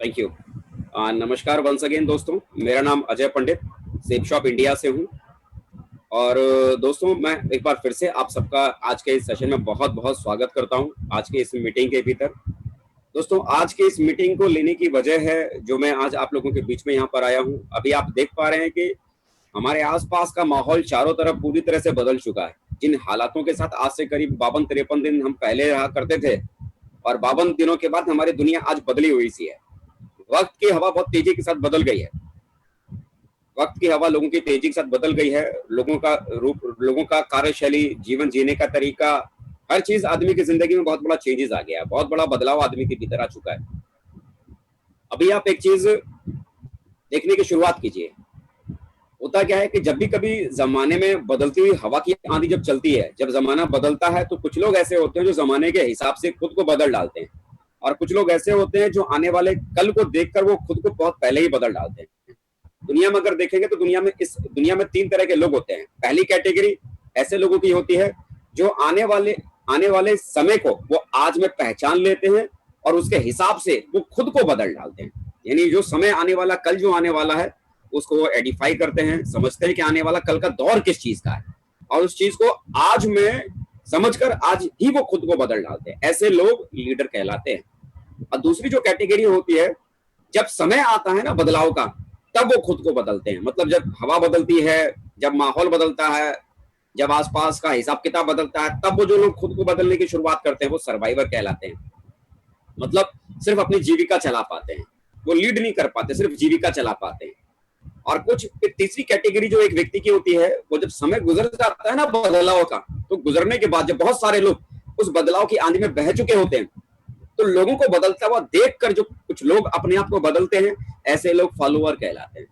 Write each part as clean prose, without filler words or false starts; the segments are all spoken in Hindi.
Thank you. नमस्कार वंस अगेन दोस्तों, मेरा नाम अजय पंडित सेप शॉप इंडिया से हूँ। और दोस्तों, मैं एक बार फिर से आप सबका आज के इस सेशन में बहुत बहुत स्वागत करता हूँ आज के इस मीटिंग के भीतर। दोस्तों, आज के इस मीटिंग को लेने की वजह है जो मैं आज आप लोगों के बीच में यहाँ पर आया हूँ। अभी आप देख पा रहे हैं कि हमारे आसपास का माहौल चारों तरफ पूरी तरह से बदल चुका है। जिन हालातों के साथ आज से करीब 52-53 दिन हम पहले रहा करते थे, और 52 दिनों के बाद हमारी दुनिया आज बदली हुई सी है। वक्त की हवा बहुत तेजी के साथ बदल गई है। वक्त की हवा लोगों की तेजी के साथ बदल गई है। लोगों का रूप, लोगों का कार्यशैली, जीवन जीने का तरीका, हर चीज आदमी की जिंदगी में बहुत बड़ा चेंजेस आ गया है। बहुत बड़ा बदलाव आदमी के भीतर आ चुका है। अभी आप एक चीज देखने की शुरुआत कीजिए। होता क्या है कि जब भी कभी जमाने में बदलती हुई हवा की आंधी जब चलती है, जब जमाना बदलता है, तो कुछ लोग ऐसे होते हैं जो जमाने के हिसाब से खुद को बदल डालते हैं, और कुछ लोग ऐसे होते हैं जो आने वाले कल को देखकर वो खुद को बहुत पहले ही बदल डालते हैं। दुनिया में अगर देखेंगे तो दुनिया में 3 तरह के लोग होते हैं। पहली कैटेगरी ऐसे लोगों की होती है जो आने वाले समय को वो आज में पहचान लेते हैं और उसके हिसाब से वो खुद को बदल डालते हैं। यानी जो समय आने वाला, कल जो आने वाला है, उसको वो एडिफाई करते हैं, समझते हैं कि आने वाला कल का दौर किस चीज का है, और उस चीज को आज में समझकर आज ही वो खुद को बदल डालते हैं। ऐसे लोग लीडर कहलाते हैं। और दूसरी जो कैटेगरी होती है, जब समय आता है ना बदलाव का, तब वो खुद को बदलते हैं। मतलब जब हवा बदलती है, जब माहौल बदलता है, जब आसपास का हिसाब किताब बदलता है, तब वो जो लोग खुद को बदलने की शुरुआत करते हैं वो सर्वाइवर कहलाते हैं। मतलब सिर्फ अपनी जीविका चला पाते हैं, वो लीड नहीं कर पाते, सिर्फ जीविका चला पाते हैं। और कुछ तीसरी कैटेगरी जो एक व्यक्ति की होती है, वो जब समय गुजर जाता है ना बदलाव का, तो गुजरने के बाद जब बहुत सारे लोग उस बदलाव की आंधी में बह चुके होते हैं, तो लोगों को बदलता हुआ देखकर जो कुछ लोग अपने आप को बदलते हैं, ऐसे लोग फॉलोअर कहलाते हैं।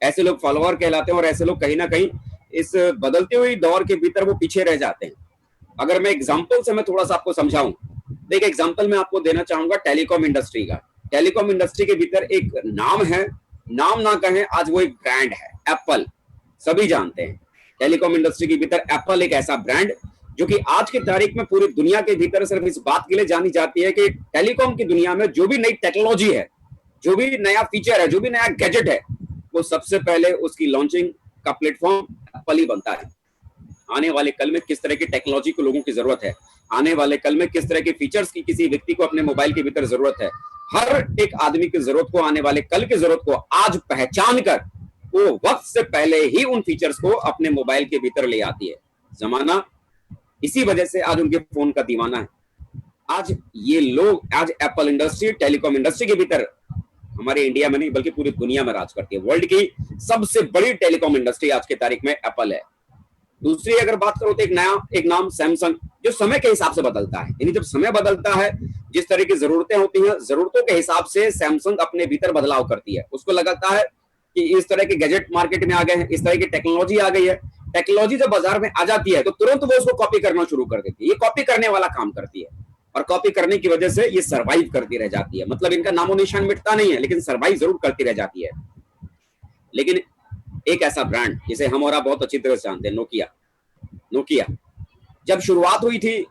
ऐसे लोग फॉलोअर कहलाते हैं, और ऐसे लोग कहीं ना कहीं इस बदलते हुए दौर के भीतर वो पीछे रह जाते हैं। अगर मैं एग्जाम्पल से मैं थोड़ा सा आपको समझाऊं, देखिए एग्जाम्पल मैं आपको देना चाहूंगा टेलीकॉम इंडस्ट्री का। टेलीकॉम इंडस्ट्री के भीतर एक नाम है, नाम ना कहें, आज वो एक ब्रांड है, एप्पल। सभी जानते हैं टेलीकॉम इंडस्ट्री के भीतर एप्पल एक ऐसा ब्रांड जो कि आज की तारीख में पूरी दुनिया के भीतर सिर्फ इस बात के लिए जानी जाती है कि टेलीकॉम की दुनिया में जो भी नई टेक्नोलॉजी है, जो भी नया फीचर है, जो भी नया गैजेट है, वो सबसे पहले उसकी लॉन्चिंग का प्लेटफॉर्म एप्पल ही बनता है। आने वाले कल में किस तरह की टेक्नोलॉजी को लोगों की जरूरत है, आने वाले कल में किस तरह के फीचर्स की किसी व्यक्ति को अपने मोबाइल के भीतर जरूरत है, हर एक आदमी की जरूरत को, आने वाले कल की जरूरत को आज पहचान कर वो वक्त से पहले ही उन फीचर्स को अपने मोबाइल के भीतर ले आती है। जमाना इसी वजह से आज उनके फोन का दीवाना है। आज ये लोग, आज एप्पल इंडस्ट्री टेलीकॉम इंडस्ट्री के भीतर हमारे इंडिया में नहीं बल्कि पूरी दुनिया में राज करती है। वर्ल्ड की सबसे बड़ी टेलीकॉम इंडस्ट्री आज की तारीख में एप्पल है। दूसरी अगर बात करो तो एक नाम सैमसंग, जो समय के हिसाब से बदलता है। यानी जब समय बदलता है, जिस तरह की जरूरतें होती हैं, जरूरतों के हिसाब से सैमसंग अपने भीतर बदलाव करती है। उसको लगता है कि इस तरह के गैजेट मार्केट में आ गए हैं, इस तरह की टेक्नोलॉजी आ गई है। टेक्नोलॉजी जब बाजार में आ जाती है तो तुरंत वो उसको कॉपी करना शुरू कर देती है। ये कॉपी करने वाला काम करती है, और कॉपी करने की वजह से ये सर्वाइव करती रह जाती है। मतलब इनका नामो निशान मिटता नहीं है, लेकिन सर्वाइव जरूर करती रह जाती है। लेकिन एक ऐसा ब्रांड जिसे हम और आप बहुत अच्छी तरह से जानते हैं, नोकिया जब शुरुआत हुई थी,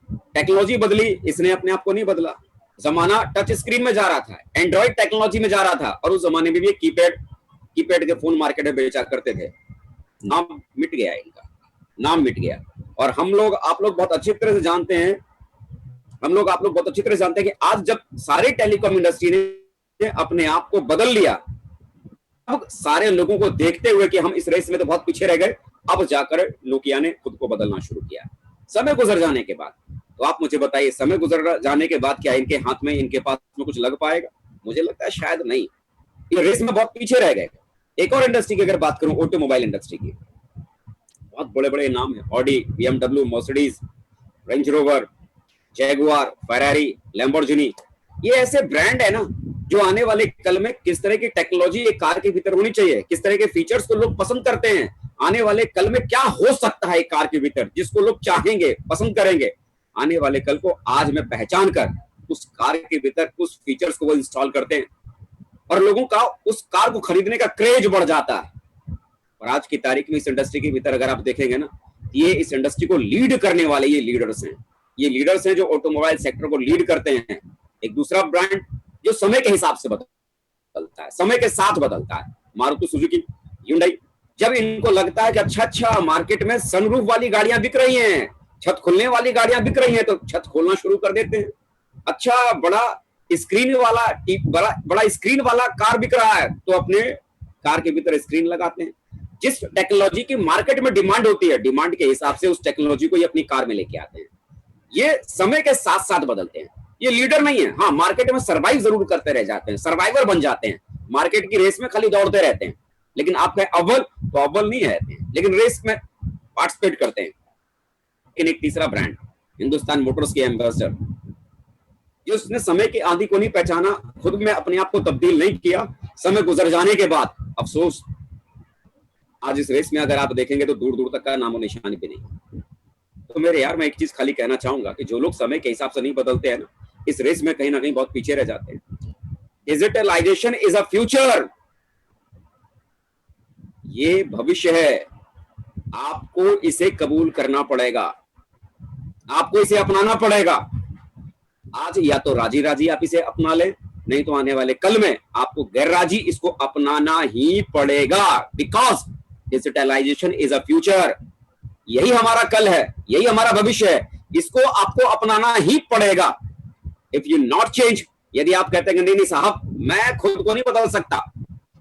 टेक्नोलॉजी बदली, इसने अपने आप को नहीं बदला। जमाना टच स्क्रीन में जा रहा था, एंड्रॉइड टेक्नोलॉजी में जा रहा था, और उस जमाने में भी कीपैड के फोन मार्केट में बेचा करते थे। नाम मिट गया, इनका नाम मिट गया। और आप लोग बहुत अच्छी तरह से जानते हैं, कि आज जब सारी टेलीकॉम इंडस्ट्री ने अपने आप को बदल लिया, अब सारे लोगों को देखते हुए कि हम इस रेस में तो बहुत पीछे रह गए, अब जाकर नोकिया ने खुद को बदलना शुरू किया समय गुजर जाने के बाद। तो आप मुझे बताइए, समय गुजर जाने के बाद क्या इनके हाथ में, इनके पास में कुछ लग पाएगा? मुझे लगता है शायद नहीं। ये रेस में बहुत पीछे रह गए। एक और इंडस्ट्री की अगर बात करूं, ऑटोमोबाइल इंडस्ट्री की, बहुत बड़े बड़े नाम है, Audi, BMW, Mercedes, range rover, Jaguar, Ferrari, Lamborghini. ये ऐसे ब्रांड है ना जो आने वाले कल में किस तरह की टेक्नोलॉजी एक कार के भीतर होनी चाहिए, किस तरह के फीचर्स को लोग पसंद करते हैं, आने वाले कल में क्या हो सकता है एक कार के भीतर जिसको लोग चाहेंगे, पसंद करेंगे, आने वाले कल को आज में पहचान कर उस कार के भीतर उस फीचर्स को वो इंस्टॉल करते हैं, और लोगों का उस कार को खरीदने का क्रेज बढ़ जाता है। और आज की तारीख में इस इंडस्ट्री के भीतर अगर आप देखेंगे ना, ये इस इंडस्ट्री को लीड करने वाले ये लीडर्स हैं जो ऑटोमोबाइल सेक्टर को लीड करते हैं। एक दूसरा ब्रांड जो समय के हिसाब से बदलता है, समय के साथ बदलता है। मारुति सुजुकी, hyundai, जब इनको लगता है कि अच्छा मार्केट में सनरूफ वाली गाड़ियां बिक रही हैं, छत खुलने वाली गाड़ियां बिक रही हैं, तो छत खोलना शुरू कर देते हैं। अच्छा बड़ा स्क्रीन वाला बड़ा स्क्रीन वाला कार बिक रहा है, तो अपने कार के भीतर स्क्रीन लगाते हैं। जिस टेक्नोलॉजी की मार्केट में डिमांड होती है, डिमांड के हिसाब से उस टेक्नोलॉजी को ये अपनी कार में लेके आते हैं। ये समय के साथ साथ बदलते हैं। ये लीडर नहीं है, हाँ मार्केट में सर्वाइव जरूर करते रह जाते हैं, सर्वाइवर बन जाते हैं, मार्केट की रेस में खाली दौड़ते रहते हैं, लेकिन आप कहें अव्वल तो अव्वल नहीं रहते हैं, लेकिन रेस में पार्टिसिपेट करते हैं। लेकिन एक तीसरा ब्रांड हिंदुस्तान मोटर्स के एम्बेसडर, जिसने समय की आंधी को नहीं पहचाना, खुद में अपने आप को तब्दील नहीं किया, समय गुजर जाने के बाद अफसोस आज इस रेस में अगर आप देखेंगे तो दूर दूर तक का नामो निशान भी नहीं। तो मेरे यार मैं एक चीज खाली कहना चाहूंगा कि जो लोग समय के हिसाब से नहीं बदलते हैं ना, इस रेस में कहीं ना कहीं बहुत पीछे रह जाते हैं। डिजिटलाइजेशन इज अ फ्यूचर, ये भविष्य है, आपको इसे कबूल करना पड़ेगा, आपको इसे अपनाना पड़ेगा। आज या तो राजी राजी आप इसे अपना ले, नहीं तो आने वाले कल में आपको गैर राजी इसको अपनाना ही पड़ेगा, because digitalisation is a future. यही हमारा कल है, यही हमारा भविष्य है, इसको आपको अपनाना ही पड़ेगा। इफ यू नॉट चेंज, यदि आप कहते हैं नहीं साहब मैं खुद को नहीं बदल सकता,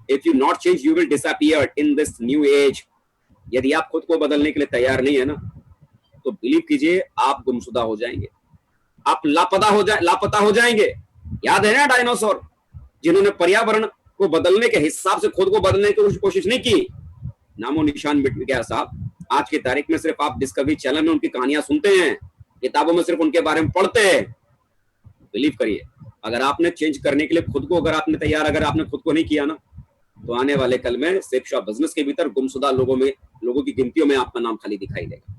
if you not change you will disappear in this new age. यदि आप खुद को बदलने के लिए तैयार नहीं है ना, तो बिलीव कीजिए आप गुमशुदा हो जाएंगे, आप लापता हो जाएंगे। याद है ना डायनासोर, जिन्होंने पर्यावरण को बदलने के हिसाब से खुद को बदलने की कोशिश नहीं की, नामो निशान मिट गया साहब। आज की तारीख में सिर्फ आप डिस्कवरी चैनल में उनकी कहानियां सुनते हैं, किताबों में सिर्फ उनके बारे में पढ़ते हैं। बिलीव करिए, अगर आपने चेंज करने के लिए खुद को अगर आपने खुद को नहीं किया ना, तो आने वाले कल में सेफ शॉप बिजनेस के भीतर गुमशुदा लोगों की गिनतियों में आपका नाम खाली दिखाई देगा।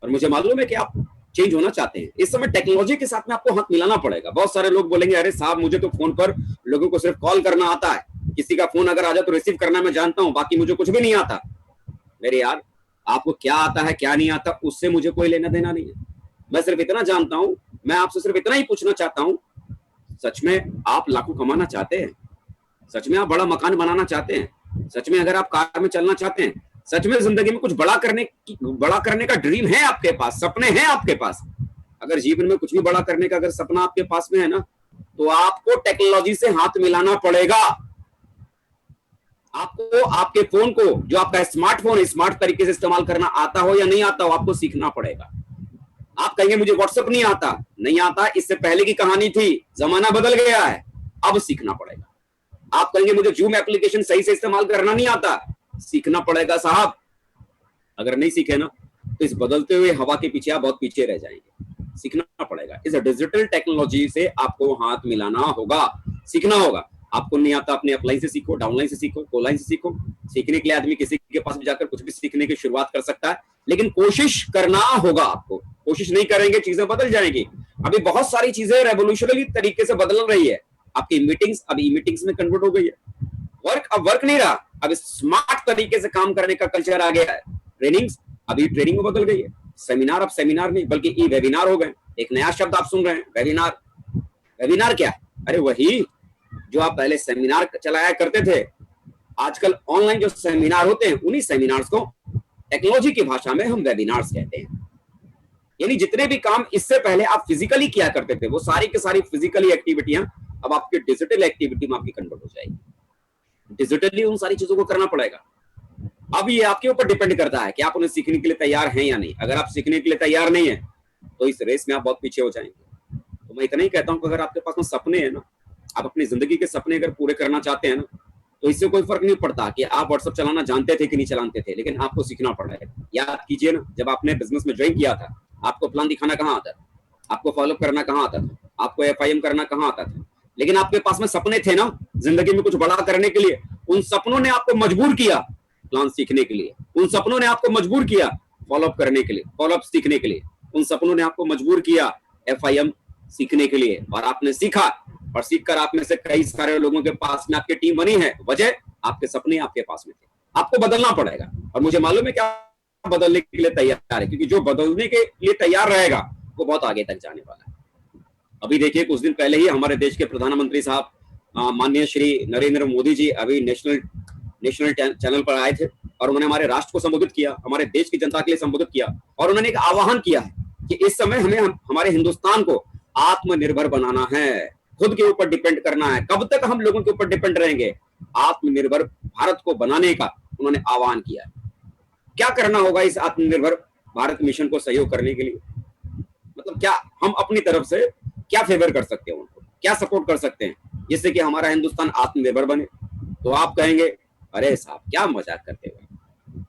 और मुझे मालूम है कि आप चेंज होना चाहते हैं। इस समय टेक्नोलॉजी के साथ में आपको हाथ मिलाना पड़ेगा। बहुत सारे लोग बोलेंगे अरे साहब मुझे तो फोन पर लोगों को सिर्फ कॉल करना आता है, किसी का फोन अगर आ जाए तो रिसीव करना मैं जानता हूं, बाकी मुझे कुछ भी नहीं आता। मेरे यार आपको क्या आता है क्या नहीं आता उससे मुझे कोई लेना देना नहीं है। मैं सिर्फ इतना जानता हूं, मैं आपसे सिर्फ इतना ही पूछना चाहता हूं, सच में आप लाखों कमाना चाहते हैं? सच में आप बड़ा मकान बनाना चाहते हैं? सच में अगर आप कार में चलना चाहते हैं? सच में जिंदगी में कुछ बड़ा करने का ड्रीम है आपके पास, सपने हैं आपके पास? अगर जीवन में कुछ भी बड़ा करने का अगर सपना आपके पास में है ना, तो आपको टेक्नोलॉजी से हाथ मिलाना पड़ेगा। आपको आपके फोन को, जो आपका स्मार्टफोन है, स्मार्ट तरीके से इस्तेमाल करना आता हो या नहीं आता हो, आपको सीखना पड़ेगा। आप कहेंगे मुझे व्हाट्सएप नहीं आता, इससे पहले की कहानी थी, जमाना बदल गया है, अब सीखना पड़ेगा। आप कहेंगे मुझे जूम एप्लीकेशन सही से इस्तेमाल करना नहीं आता, सीखना पड़ेगा साहब। अगर नहीं सीखे ना, तो इस बदलते हुए हवा के पीछे आप बहुत पीछे रह जाएंगे। सीखना पड़ेगा, इस डिजिटल टेक्नोलॉजी से आपको हाथ मिलाना होगा, सीखना होगा। आपको नहीं आता, अपने अपलाइन से सीखो, डाउनलाइन से सीखो, कोलाइन से सीखो। सीखने के लिए आदमी किसी के पास भी जाकर कुछ भी सीखने की शुरुआत कर सकता है, लेकिन कोशिश करना होगा आपको। कोशिश नहीं करेंगे चीजें बदल जाएंगी। अभी बहुत सारी चीजें रेवोल्यूशनरी तरीके से बदल रही है। आपकी मीटिंग्स अब ई मीटिंग्स में कन्वर्ट हो गई है। वर्क अब वर्क नहीं रहा, अब स्मार्ट तरीके से काम करने का कल्चर आ गया है। ट्रेनिंग्स अभी ट्रेनिंग में बदल गई है। सेमिनार अब सेमिनार नहीं बल्कि ई वेबिनार हो गए। एक नया शब्द आप सुन रहे हैं, वेबिनार। वेबिनार क्या है? अरे वही जो आप पहले सेमिनार चलाया करते थे, आजकल ऑनलाइन जो सेमिनार होते हैं, उन्हीं सेमिनार्स को टेक्नोलॉजी की भाषा में हम वेबिनार्स कहते हैं। यानी जितने भी काम इससे पहले आप फिजिकली किया करते थे, वो सारी की सारी फिजिकली एक्टिविटियां अब आपकी डिजिटल एक्टिविटी में आपकी कन्वर्ट हो जाएगी। डिजिटली उन सारी चीजों को करना पड़ेगा। अब ये आपके ऊपर डिपेंड करता है कि आप उन्हें सीखने के लिए तैयार हैं या नहीं। अगर आप सीखने के लिए तैयार नहीं है, तो इस रेस में आप बहुत पीछे हो जाएंगे। तो मैं इतना ही कहता हूं कि अगर आपके पास में सपने हैं ना, आप अपनी जिंदगी के सपने अगर पूरे करना चाहते हैं ना, तो इससे कोई फर्क नहीं पड़ता कि आप व्हाट्सएप चलाना जानते थे कि नहीं चलाते थे, लेकिन आपको सीखना पड़ेगा। याद कीजिए ना, जब आपने बिजनेस में ज्वाइन किया था, आपको प्लान दिखाना कहाँ आता था, आपको फॉलो करना कहाँ आता था, आपको FIM करना कहाँ आता था, लेकिन आपके पास में सपने थे ना जिंदगी में कुछ बड़ा करने के लिए। उन सपनों ने आपको मजबूर किया प्लान सीखने के लिए, उन सपनों ने आपको मजबूर किया फॉलोअप करने के लिए, फॉलोअप सीखने के लिए, उन सपनों ने आपको मजबूर किया FIM सीखने के लिए, और आपने सीखा। और सीखकर आप में से कई सारे लोगों के पास में आपकी टीम बनी है, वजह आपके सपने आपके पास में थे। आपको बदलना पड़ेगा, और मुझे मालूम है कि आप बदलने के लिए तैयार है, क्योंकि जो बदलने के लिए तैयार रहेगा वो बहुत आगे तक जाने वाला है। अभी देखिए कुछ दिन पहले ही हमारे देश के प्रधानमंत्री साहब माननीय श्री नरेंद्र मोदी जी अभी नेशनल चैनल पर आए थे और उन्होंने हमारे राष्ट्र को संबोधित किया, हमारे देश की जनता के लिए संबोधित किया और उन्होंने एक आह्वान किया है कि इस समय हमें हमारे हिंदुस्तान को आत्मनिर्भर बनाना है, खुद के ऊपर डिपेंड करना है। कब तक हम लोगों के ऊपर डिपेंड रहेंगे? आत्मनिर्भर भारत को बनाने का उन्होंने आह्वान किया है। क्या करना होगा इस आत्मनिर्भर भारत मिशन को सहयोग करने के लिए? मतलब क्या हम अपनी तरफ से क्या फेवर कर सकते हैं, उनको क्या सपोर्ट कर सकते हैं जिससे कि हमारा हिंदुस्तान आत्मनिर्भर बने? तो आप कहेंगे अरे साहब क्या मजाक करते हो,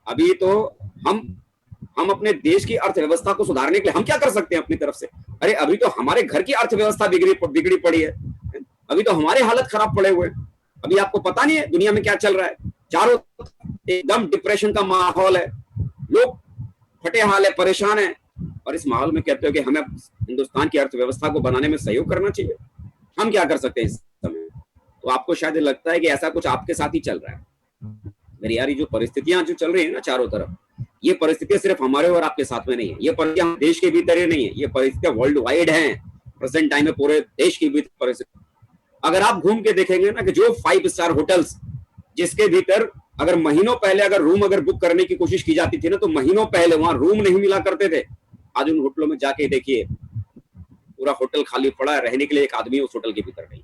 अभी तो हम अपने देश की अर्थव्यवस्था को सुधारने के लिए हम क्या कर सकते हैं अपनी तरफ से? अरे अभी तो हमारे घर की अर्थव्यवस्था बिगड़ी पड़ी है, अभी तो हमारे हालत खराब पड़े हुए हैं। अभी आपको पता नहीं है दुनिया में क्या चल रहा है, चारों एकदम डिप्रेशन का माहौल है, लोग फटे हाल है, परेशान है, और इस माहौल में कहते हो कि हमें हिंदुस्तान की अर्थव्यवस्था को बनाने में सहयोग करना चाहिए। हम क्या कर सकते हैं इस समय? तो आपको शायद लगता है कि ऐसा कुछ आपके साथ ही चल रहा है। मेरी यार, ये जो परिस्थितियां जो चल रही है ना चारों तरफ, ये परिस्थितियां सिर्फ हमारे और आपके साथ में नहीं है, ये परिस्थितियां देश के भीतर ही नहीं है, ये परिस्थितियां वर्ल्ड वाइड हैं। प्रेजेंट टाइम में पूरे देश की भीतर परिस्थिति, अगर आप घूम के देखेंगे ना कि जो 5 स्टार होटल्स जिसके भीतर अगर महीनों पहले अगर रूम अगर बुक करने की कोशिश की जाती थी ना, तो महीनों पहले वहां रूम नहीं मिला करते थे। आज उन होटलों में जाके देखिए पूरा होटल खाली पड़ा है, रहने के लिए एक आदमी उस होटल के भीतर नहीं।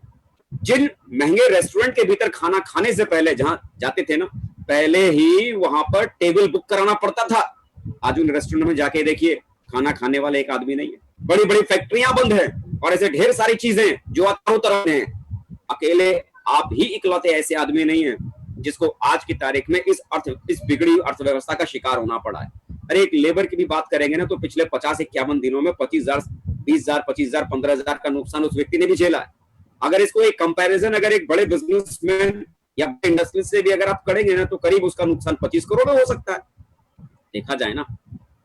जिन महंगे रेस्टोरेंट के भीतर खाना खाने से पहले जहां जाते थे ना, पहले ही वहां पर टेबल बुक कराना पड़ता था, आज उन रेस्टोरेंट में जाके देखिए खाना खाने वाले एक आदमी नहीं है। बड़ी बड़ी फैक्ट्रियां बंद है और ऐसे ढेर सारी चीजें जो चारों तरफ हैं। अकेले आप ही इकलौते ऐसे आदमी नहीं है जिसको आज की तारीख में इस बिगड़ी अर्थव्यवस्था का शिकार होना पड़ा है। अरे एक लेबर की भी बात करेंगे ना, तो पिछले 50-51 दिनों में 25,000, 20,000, 25,000, 15,000 का नुकसान उस व्यक्ति ने भी झेला है। अगर इसको एक कंपैरिजन अगर एक बड़े बिजनेसमैन या इंडस्ट्री से भी अगर आप करेंगे ना, तो करीब उसका नुकसान 25 करोड़ हो सकता है। देखा जाए ना,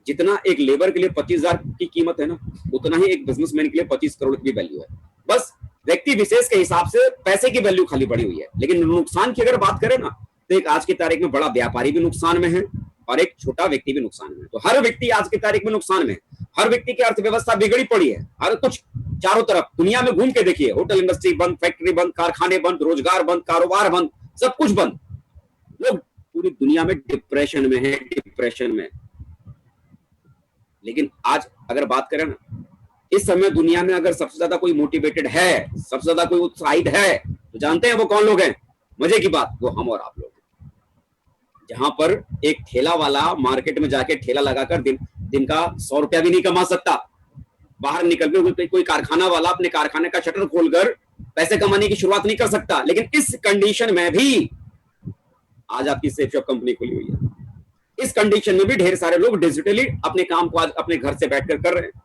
जितना एक लेबर के लिए 25,000 की कीमत है ना, उतना ही एक बिजनेसमैन के लिए 25 करोड़ की वैल्यू है। बस व्यक्ति विशेष के हिसाब से पैसे की वैल्यू खाली बढ़ी हुई है, लेकिन नुकसान की अगर बात करें ना, तो एक आज की तारीख में बड़ा व्यापारी भी नुकसान में है और एक छोटा व्यक्ति भी नुकसान में है। तो हर व्यक्ति आज की तारीख में नुकसान में है, हर व्यक्ति की अर्थव्यवस्था बिगड़ी पड़ी है। हर कुछ चारों तरफ दुनिया में घूम के देखिए, होटल इंडस्ट्री बंद, फैक्ट्री बंद, कारखाने बंद, रोजगार बंद, कारोबार बंद, सब कुछ बंद। लोग पूरी दुनिया में डिप्रेशन में है, डिप्रेशन में। लेकिन आज अगर बात करें ना, इस समय दुनिया में अगर सबसे ज्यादा कोई मोटिवेटेड है, सबसे ज्यादा कोई उत्साहित है, तो जानते हैं वो कौन लोग हैं? मजे की बात, वो हम और आप लोग। जहां पर एक ठेला वाला मार्केट में जाके ठेला लगाकर दिन का 100 रुपया भी नहीं कमा सकता, बाहर निकल के कोई कारखाना वाला अपने कारखाने का शटर खोलकर पैसे कमाने की शुरुआत नहीं कर सकता। लेकिन इस कंडीशन में भी आज आपकी सेफ शॉप कंपनी खुली हुई है। इस कंडीशन में भी ढेर सारे लोग डिजिटली अपने काम को आज अपने घर से बैठकर कर रहे हैं,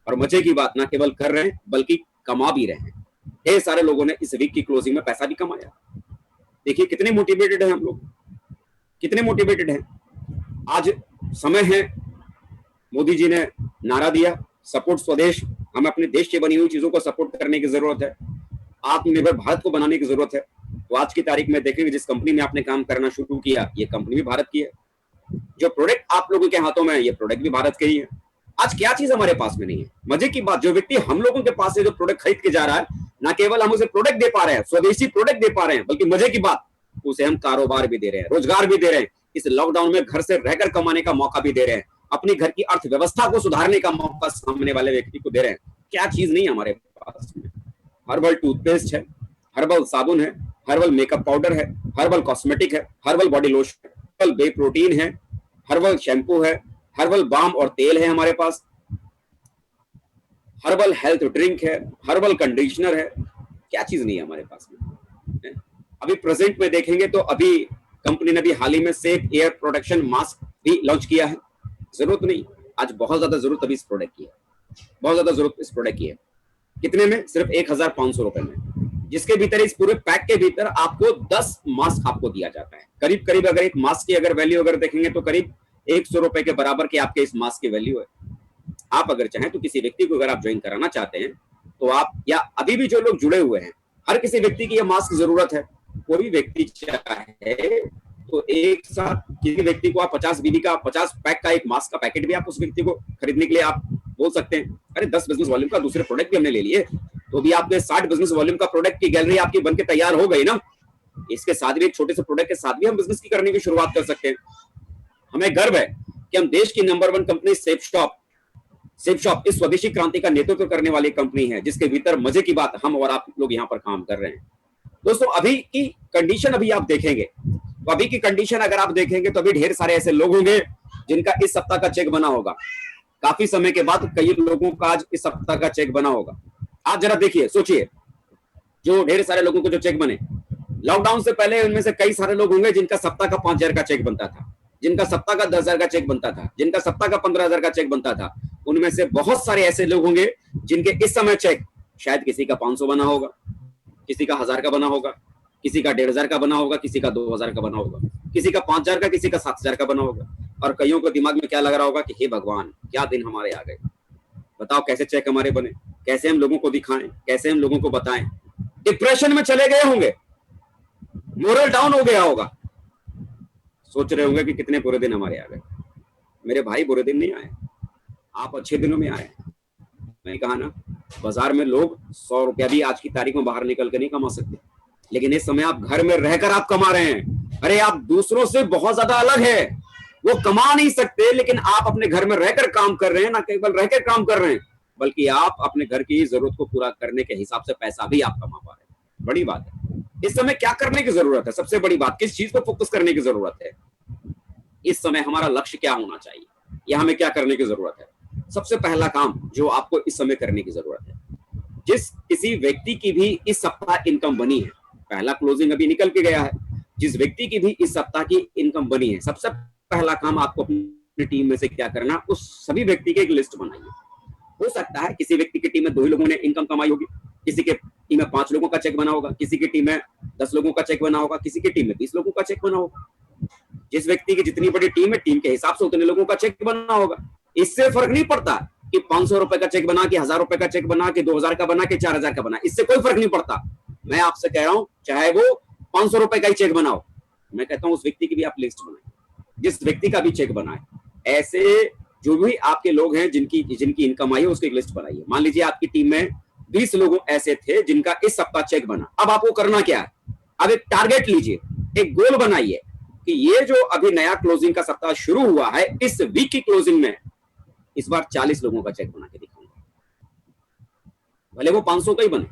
और मजे की बात ना केवल कर रहे हैं बल्कि कमा भी रहे हैं। ढेर सारे लोगों ने इस वीक की क्लोजिंग में पैसा भी कमाया। देखिए कितने मोटिवेटेड हैं हम लोग, कितने मोटिवेटेड हैं। आज समय है, मोदी जी ने नारा दिया सपोर्ट स्वदेश, हमें अपने देश से बनी हुई चीजों को सपोर्ट करने की जरूरत है, आत्मनिर्भर भारत को बनाने की जरूरत है। तो आज की तारीख में देखेंगे जिस कंपनी में आपने काम करना शुरू किया, ये कंपनी भी भारत की है। जो प्रोडक्ट आप लोगों के हाथों में है, ये प्रोडक्ट भी भारत के ही है। आज क्या चीज हमारे पास में नहीं है? मजे की बात, जो व्यक्ति हम लोगों के पास से जो प्रोडक्ट खरीद के जा रहा है, ना केवल हम उसे प्रोडक्ट दे पा रहे हैं, स्वदेशी प्रोडक्ट दे पा रहे हैं, बल्कि मजे की बात उसे हम कारोबार भी दे रहे हैं, रोजगार भी दे रहे हैं, इस लॉकडाउन में घर से रहकर कमाने का मौका भी दे रहे हैं, अपनी घर की अर्थव्यवस्था को सुधारने का मौका सामने वाले व्यक्ति को दे रहे हैं। क्या चीज नहीं है हमारे पास में? हर्बल टूथपेस्ट है, हर्बल साबुन है, हर्बल मेकअप पाउडर है, हर्बल कॉस्मेटिक है, हर्बल बॉडी लोशन, हर्बल बे प्रोटीन है, हर्बल शैम्पू है, हर्बल बाम और तेल है हमारे पास, हर्बल हेल्थ ड्रिंक है, हर्बल कंडीशनर है। क्या चीज नहीं है हमारे पास में? अभी प्रेजेंट में देखेंगे तो अभी कंपनी ने भी हाल ही में सेफ एयर प्रोटेक्शन मास्क भी लॉन्च किया है। जरूरत नहीं, आज बहुत ज्यादा जरूरत अभी इस प्रोडक्ट की है, बहुत ज्यादा जरूरत इस प्रोडक्ट की है। कितने में? सिर्फ 1,500 रुपए में, जिसके भीतर इस पूरे पैक के भीतर आपको 10 मास्क आपको दिया जाता है। करीब करीब अगर एक मास्क की अगर वैल्यू अगर देखेंगे तो करीब 100 रुपए के बराबर के आपके इस मास्क की वैल्यू है। आप अगर चाहें तो किसी व्यक्ति को अगर आप ज्वाइन कराना चाहते हैं तो आप, या अभी भी जो लोग जुड़े हुए हैं, हर किसी व्यक्ति की यह मास्क जरूरत है। कोई व्यक्ति चाहे तो एक साथ किसी व्यक्ति को आप 50 बीबी का 50 पैक का एक मास्क का पैकेट भी आप उस व्यक्ति को खरीदने के लिए आप बोल सकते हैं। अरे 10 बिजनेस वॉल्यूम का दूसरे प्रोडक्ट भी हमने ले लिए, तो भी आपके 60 बिजनेस वॉल्यूम का प्रोडक्ट की गैलरी आपकी बनके तैयार हो गई ना। इसके साथ भी, एक छोटे से प्रोडक्ट के साथ भी हम बिजनेस की करने की शुरुआत कर सकते हैं। हमें गर्व है कि हम देश की नंबर 1 कंपनी सेफ शॉप इस स्वदेशी क्रांति का नेतृत्व करने वाली कंपनी है, जिसके भीतर मजे की बात हम और आप लोग यहाँ पर काम कर रहे हैं। दोस्तों, अभी की कंडीशन अभी आप देखेंगे तो अभी की कंडीशन अगर आप देखेंगे तो अभी ढेर सारे ऐसे लोग होंगे जिनका इस सप्ताह का चेक बना होगा। काफी समय के बाद कई लोगों का आज इस सप्ताह का चेक बना होगा। आप जरा देखिए, सोचिए, जो ढेर सारे लोगों को जो चेक बने लॉकडाउन से पहले, उनमें से कई सारे लोग होंगे जिनका सप्ताह का 5,000 का चेक बनता था, जिनका सप्ताह का 10,000 का चेक बनता था, जिनका सप्ताह का 15,000 का चेक बनता था। उनमें से बहुत सारे ऐसे लोग होंगे जिनके इस समय चेक शायद किसी का 500 बना होगा, किसी का 1,000 का बना होगा, किसी का 1,500 का बना होगा, किसी का 2,000 का बना होगा, किसी का 5,000 का, किसी का 7,000 का बना होगा। और कईयों को दिमाग में क्या लग रहा होगा कि हे भगवान, क्या दिन हमारे आ गए। बताओ कैसे चेक हमारे बने, कैसे हम लोगों को दिखाएं, कैसे हम लोगों को बताएं। डिप्रेशन में चले गए होंगे, मोरल डाउन हो गया होगा, सोच रहे होंगे कि कितने बुरे दिन हमारे आ गए। मेरे भाई, बुरे दिन नहीं आए, आप अच्छे दिनों में आए। मैंने कहा ना, बाजार में लोग 100 रुपया भी आज की तारीख में बाहर निकल कर नहीं कमा सकते, लेकिन इस समय आप घर में रहकर आप कमा रहे हैं। अरे आप दूसरों से बहुत ज्यादा अलग है, वो कमा नहीं सकते, लेकिन आप अपने घर में रहकर काम कर रहे हैं। ना केवल रहकर काम कर रहे हैं, बल्कि आप अपने घर की जरूरत को पूरा करने के हिसाब से पैसा भी आप कमा पा रहे हैं। बड़ी बात है। इस समय क्या करने की जरूरत है? सबसे बड़ी बात, किस चीज पर फोकस करने की जरूरत है? इस समय हमारा लक्ष्य क्या होना चाहिए, या हमें क्या करने की जरूरत है? सबसे पहला काम जो आपको इस समय करने की जरूरत है, जिस किसी व्यक्ति की भी इस सप्ताह इनकम बनी है, पहला क्लोजिंग अभी निकल के गया है, जिस व्यक्ति की भी इस सप्ताह की इनकम बनी है, सबसे पहला काम आपको अपनी टीम में से क्या करना, उस सभी व्यक्ति की एक लिस्ट बनाइए। हो सकता है किसी व्यक्ति की टीम में 2 ही लोगों ने इनकम कमाई होगी, किसी के टीम में 5 लोगों का चेक बना होगा, किसी की टीम में 10 लोगों का चेक बना होगा, किसी की टीम में 20 लोगों का चेक बना होगा। जिस व्यक्ति की जितनी बड़ी टीम है, टीम के हिसाब से उतने लोगों का चेक बना होगा। इससे फर्क नहीं पड़ता कि 500 रुपए का चेक बना, कि 1,000 रुपए का चेक बना, कि 2,000 का बना, कि 4,000 का बना, इससे कोई फर्क नहीं पड़ता। मैं आपसे कह रहा हूं, चाहे वो 500 रुपए का ही चेक बनाओ, मैं कहता हूं उस व्यक्ति की भी आप लिस्ट बनाए, जिस व्यक्ति का भी चेक बनाए। ऐसे जो भी आपके लोग हैं जिनकी इनकम आई है, उसकी एक लिस्ट बनाइए। मान लीजिए आपकी टीम में 20 लोग ऐसे थे जिनका इस सप्ताह चेक बना। अब आपको करना क्या है? अब एक टारगेट लीजिए, एक गोल बनाइए कि ये जो अभी नया क्लोजिंग का सप्ताह शुरू हुआ है, इस वीक की क्लोजिंग में इस बार 40 लोगों का चेक बना के दिखाऊंगा। भले वो 500 का ही बने,